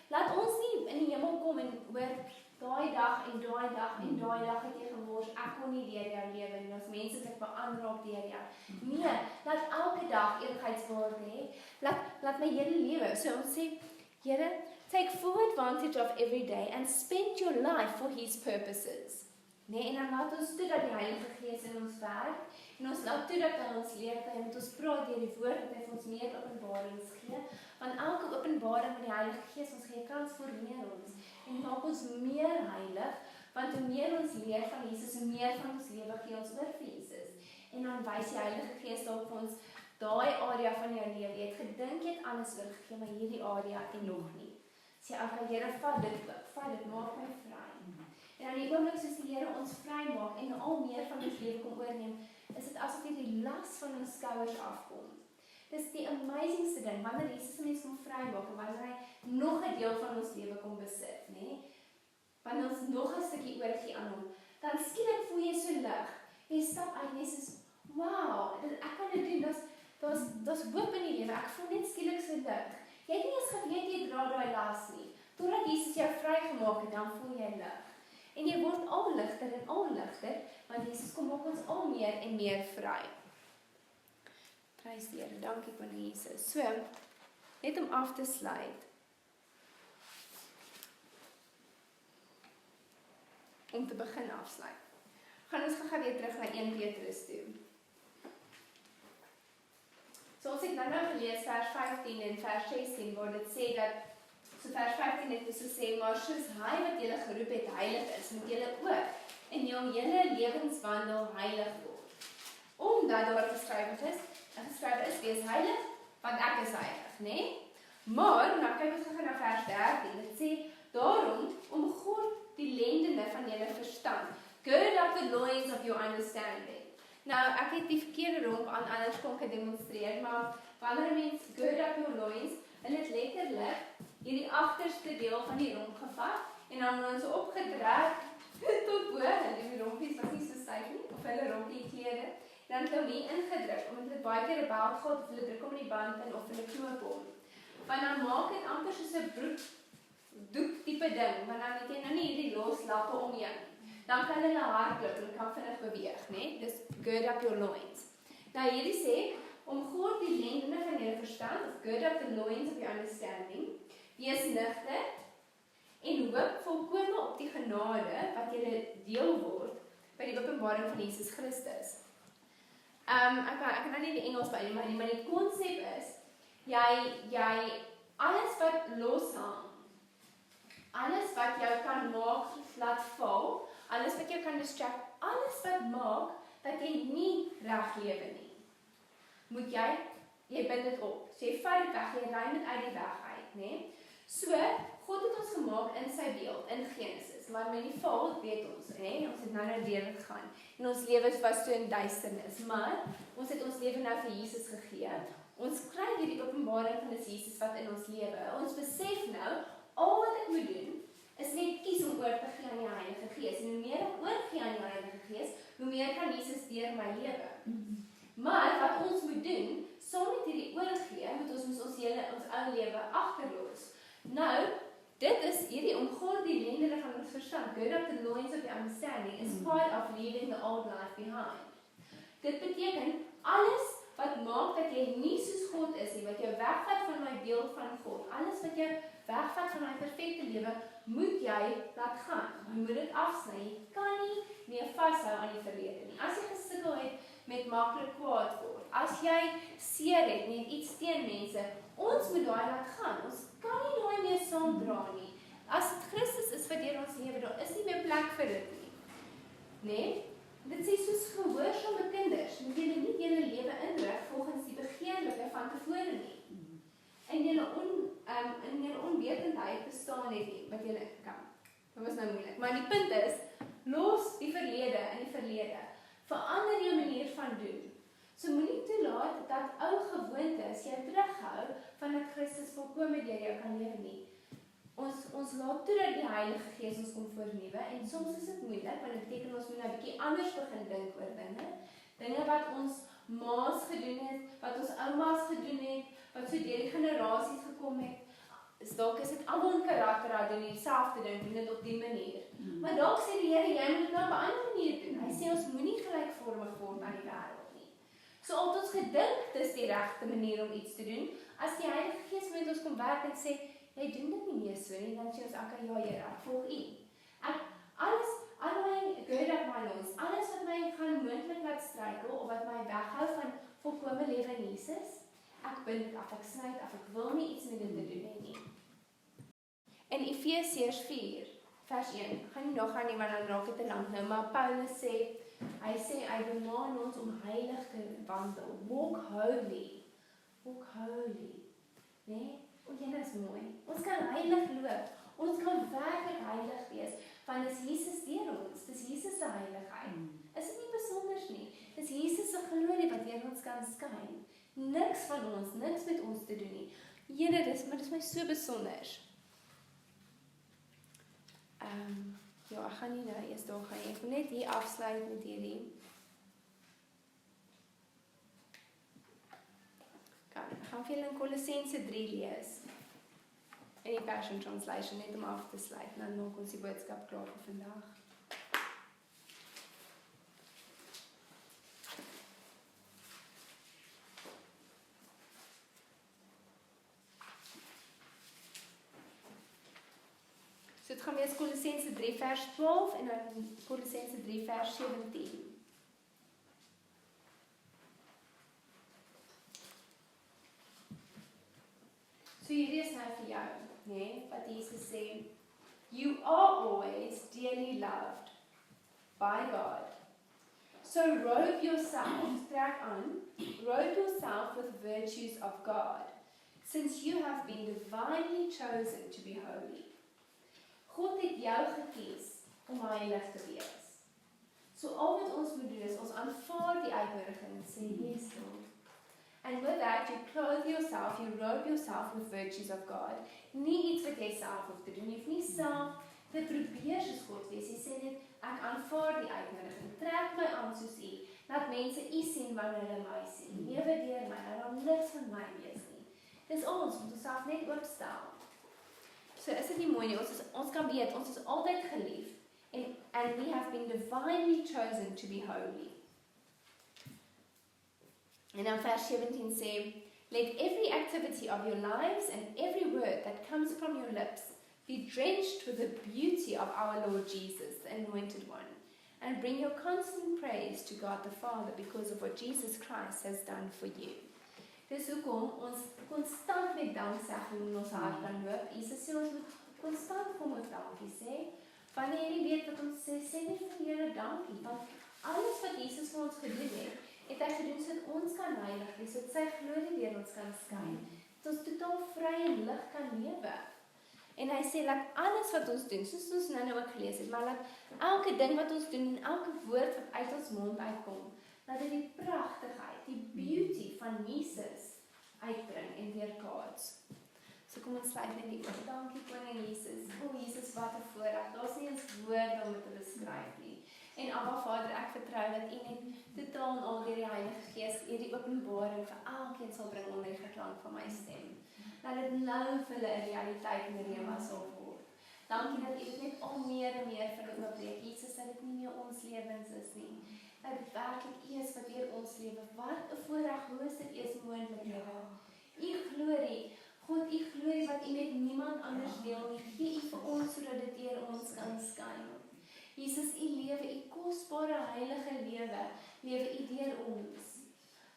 Laat ons nie in die hemel kom en hoor daai dag en daai dag en daai dag het jy gemors, ek kon nie deur jou lewe nie. Ons mense wat beaanraak deur jou. Nee, laat elke dag ewigheidswaarde hê. Laat my hele lewe. So ons sê, Here, take full advantage of every day and spend your life for his purposes. Nee, en dan laat ons toe dat die Heilige Gees in ons werk, en ons laat toe dat hy ons leer, dat hy met ons praat deur die woord, dat hy vir ons meer openbarings gee, want elke openbaring van die Heilige Gees ons gee, transformeer ons, en maak ons meer heilig, want hoe meer ons leer van Jesus, hoe meer van ons lewe gee ons oor vir Jesus, en dan wys die Heilige Gees dalk vir ons, daai area van jou lewe, jy het gedink jy het alles oorgegee, maar hierdie area en nog nie, sê okay, Here, vat dit, maak my vry. En dan die oomblik soos die Here ons vry maak en al meer van ons lewe kom oorneem, is dit asof die las van ons skouers afkom. Dis die amazingste ding, wanneer Jesus mens kom vry maak en wanneer hy nog 'n deel van ons lewe kom besit, né? Wanneer ons nog 'n stukkie oorgee aan hom, dan skielik voel jy so lig. Jy stap uit en jy sê, wow, ek kan dit doen, daar's hoop in die lewe, ek voel net skielik so lig. Jy het nie eens geweet jy dra daai las nie, totdat Jesus jou vrygemaak het, dan voel jy lig. En jy word al ligter, want Jesus kom maak ons al meer en meer vry. Prys die Here, dankie Koning Jesus. So, net om af te sluit. Om te begin afsluit. Gaan ons gou weer terug na 1 Petrus toe. So ons het nou gelees vers 15 en vers 16, waar dit sê dat so vers 15 het so sê, maar soos hy wat julle geroep het heilig is, moet julle ook en jou hele lewenswandel heilig word. Omdat daar geskrywe is, wees heilig, want ek is heilig, né? Maar, nou kyk ons gou na vers 13, dit sê, daarom, om God die lendene van julle verstand, gird up the loins of your understanding. Nou, ek het die verkeerde romp aan anders kon gedemonstreer, maar wanneer mens gird up your loins, hulle het letterlik hierdie agterste deel van die romp gevat, en dan ons opgedruk tot bo, en die rompies was nie so styf nie, of hulle rompie klede, dan het hulle hier ingedruk, omdat hulle baie keer 'n belt gehad, of hulle druk om in die band in, of hulle knoop om. Want dan maak dit amper soos 'n broekdoek tipe ding, want dan het jy nou nie hierdie los lappe om jou. Dan kan hulle hardloop en kan vinnig beweeg, né? Dis gird up your loins. Nou hierdie sê, om God die lendene van jou verstand, of gird up the loins of your understanding, wees nigter, en hoop volkome op die genade, wat julle deel word, by die openbaring van Jesus Christus. Ek kan nou nie die Engels by nie, maar die konsep is, jy alles wat loshang, alles wat jou kan maak, laat val, alles wat jou kan distract, alles wat maak, dat jy nie reg lewe nie, moet jy bind dit op, so jy vat dit weg, jy ruim dit uit die weg uit, né? So, God het ons gemaak in sy beeld, in Genesis, maar met die val weet ons, ons het nou deur dit gegaan, en ons lewens was so in duisternis, maar ons het ons lewe nou vir Jesus gegee, ons kry hierdie openbaring van Jesus wat in ons lewe, ons besef nou, al wat ek moet doen, is net kies om oor te gee aan die Heilige Gees, en hoe meer ek oorgee aan die Heilige Gees, hoe meer kan Jesus deur my lewe. Maar wat ons moet doen, saam met hierdie oorgee, moet ons ou lewe agterlos. Nou, dit is hierdie om God die lendene van ons verstand, gird up the loins of your understanding, is part of leaving the old life behind. Dit beteken, alles wat maak dat jy nie soos God is nie, wat jou wegvat van my beeld van God, alles wat jou wegvat van my perfekte lewe, moet jy laat gaan. Jy moet dit afsny, jy kan nie meer vashou aan die verlede nie. As jy gesukkel het met maklik kwaad word, as jy seer het met iets teen mense, ons moet daai laat gaan, ons kan nie daai meer saamdra nie. As dit Christus is wat deur ons lewe, daar is nie meer plek vir dit nie. Nee? Dit sê soos gehoorsame kinders, moet julle nie julle lewe inrig volgens die begeerlike van tevore nie. En julle onwetendheid bestaan net nie, wat julle kan. Dit was nou moeilik. Maar die punt is, los die verlede in die verlede. Verander jou manier van doen. So moenie toelaat dat ou gewoontes jou terughou van dat Christus volkome deur jou kan lewe nie. Ons laat toe dat die Heilige Gees ons kom vernuwe, en soms is dit moeilik, want dit beteken ons moet nou 'n bietjie anders begin dink oor dinge wat ons ma's gedoen het, wat ons ouma's gedoen het, wat so deur die generasies gekom het. Dalk is dit almal in karakter doen dieselfde ding, doen dit op die manier. Maar dalk sê die Here, jy moet dit nou op 'n ander manier doen. Hy sê ons moenie gelykvormig word aan die wêreld nie. So al het ons gedink dis die regte manier om iets te doen, as die Heilige Gees met ons kom werk en sê, jy doen dit nie meer so nie, dan sê ons, ja Here, ek volg U. Gird up my loins, alles wat my gaan moontlik laat struikel, of wat my weghou van volkome lewe in Jesus, ek bind dit af, ek sny dit af, ek wil nie iets met dit te doen hê nie. In Efesiërs 4, vers 1, gaan nie nog gaan nie, maar dan raak dit te lank nou, maar Paulus sê, hy bemaan ons om heilig te wandel, walk holy, nee? O, julle is mooi. Ons kan heilig loop. Ons kan werklik heilig wees, want dis Jesus deur ons. Dis Jesus se heiligheid. Is dit nie besonders nie? Dis Jesus se glorie wat deur ons kan skyn. Niks van ons, niks met ons te doen nie. Here, dis my so besonder. Ek gaan nie nou eers daar gaan. Ek wil net hier afsluit met hierdie. Ek gaan vir julle in Kolossense 3 lees. In die Passion Translation, net om af te sluit, en dan maak ons die boodskap klaar vir vandag. So dit gaan wees Kolossense 3 vers 12 en dan Kolossense 3 vers 17. So hierdie is nou vir jou, nee, wat Jesus sê, you are always dearly loved. by God. So robe yourself, trek aan, robe yourself with virtues of God, since you have been divinely chosen to be holy. God het jou gekies om heilig te wees. So al wat ons moet doen is, ons aanvaar die uitnodiging en sê, yes Lord. And with that, you clothe yourself, you robe yourself with virtues of God. Nie iets wat jy self hoef te doen, jy hoef nie self te probeer soos God wees. Jy sê net, ek aanvaar die uitnodiging, trek my aan soos U, laat mense U sien wanneer hulle my sien. Lewe deur my, laat niks van my wees nie. Dis ons moet onsself net oopstel. So is dit nie mooi nie, ons kan weet, ons is altyd geliefd, and we have been divinely chosen to be holy. En dan vers 17 sê, let every activity of your lives and every word that comes from your lips be drenched with the beauty of our Lord Jesus, the Anointed One, and bring your constant praise to God the Father because of what Jesus Christ has done for you. Dis hoekom ons konstant met danksegging in ons hart kan loop. Jesus sê ons moet konstant vir ons dankie sê. Wanneer jy nie weet wat ons sê net vir Here dankie, want alles wat Jesus vir ons gedoen het hy gedoen sodat ons kan heilig wees, sodat sy glorie deur ons kan skyn, dat ons totaal vry en lig kan lewe. En hy sê, laat alles wat ons doen, soos ons nou ook gelees het, maar laat elke ding wat ons doen, en elke woord wat uit ons mond uitkom, laat dit die pragtigheid, die beauty van Jesus uitbring en weerkaats. So kom ons sluit net die oor. Dankie Koning Jesus. O Jesus, wat 'n voorreg. Daar's nie eens woorde om dit te beskryf nie. En Abba Vader, ek vertrou dat U net totaal en al deur die Heilige Gees hierdie openbaring vir elkeen sal bring onder die geklank van my stem. Dat dit nou vir hulle 'n realiteit in die rema sal word. Dankie dat U dit net al meer en meer vir hulle oopbreek. Jesus, dat dit nie meer ons lewens is nie. Dat dit werklik U is wat deur ons lewe. Wat 'n voorreg, hoe is dit eers moontlik, Here? U glorie, God, U glorie wat U met niemand anders deel nie, gee U vir ons sodat dit deur ons kan skyn. Jesus, U lewe, U kosbare heilige lewe U deur ons.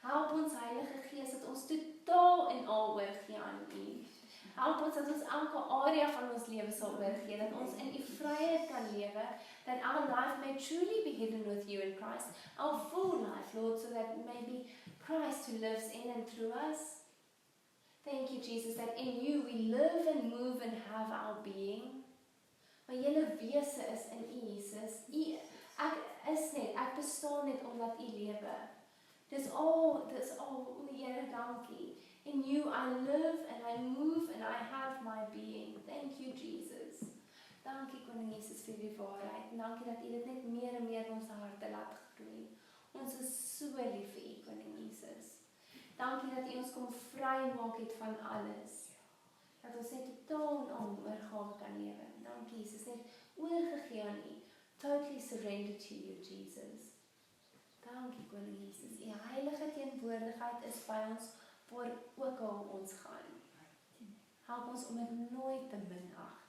Help ons Heilige Gees dat ons totaal en al oorgee aan U. Help ons dat ons elke area van ons lewe sal oorgee, dat ons in U vryheid kan lewe, that our life may truly be hidden with You in Christ, our full life, Lord, so that it may be Christ who lives in and through us. Thank You, Jesus, that in You we live and move and have our being. Maar Julle wese is in U, Jesus. Ek bestaan net omdat U lewe. Dis al, o Here, dankie. In You I live and I move and I have my being. Thank You, Jesus. Dankie Koning Jesus vir die waarheid. En dankie dat U dit net meer en meer in ons harte laat groei. Ons is so lief vir U, Koning Jesus. Dankie dat U ons kom vrymaak het van alles. Dat ons net totaal en al oorgawe kan lewe. Dankie Jesus, net oorgegee aan U. Totally surrender to You, Jesus. Dankie Koning Jesus. U heilige teenwoordigheid is by ons waar ook al ons gaan. Help ons om dit nooit te minag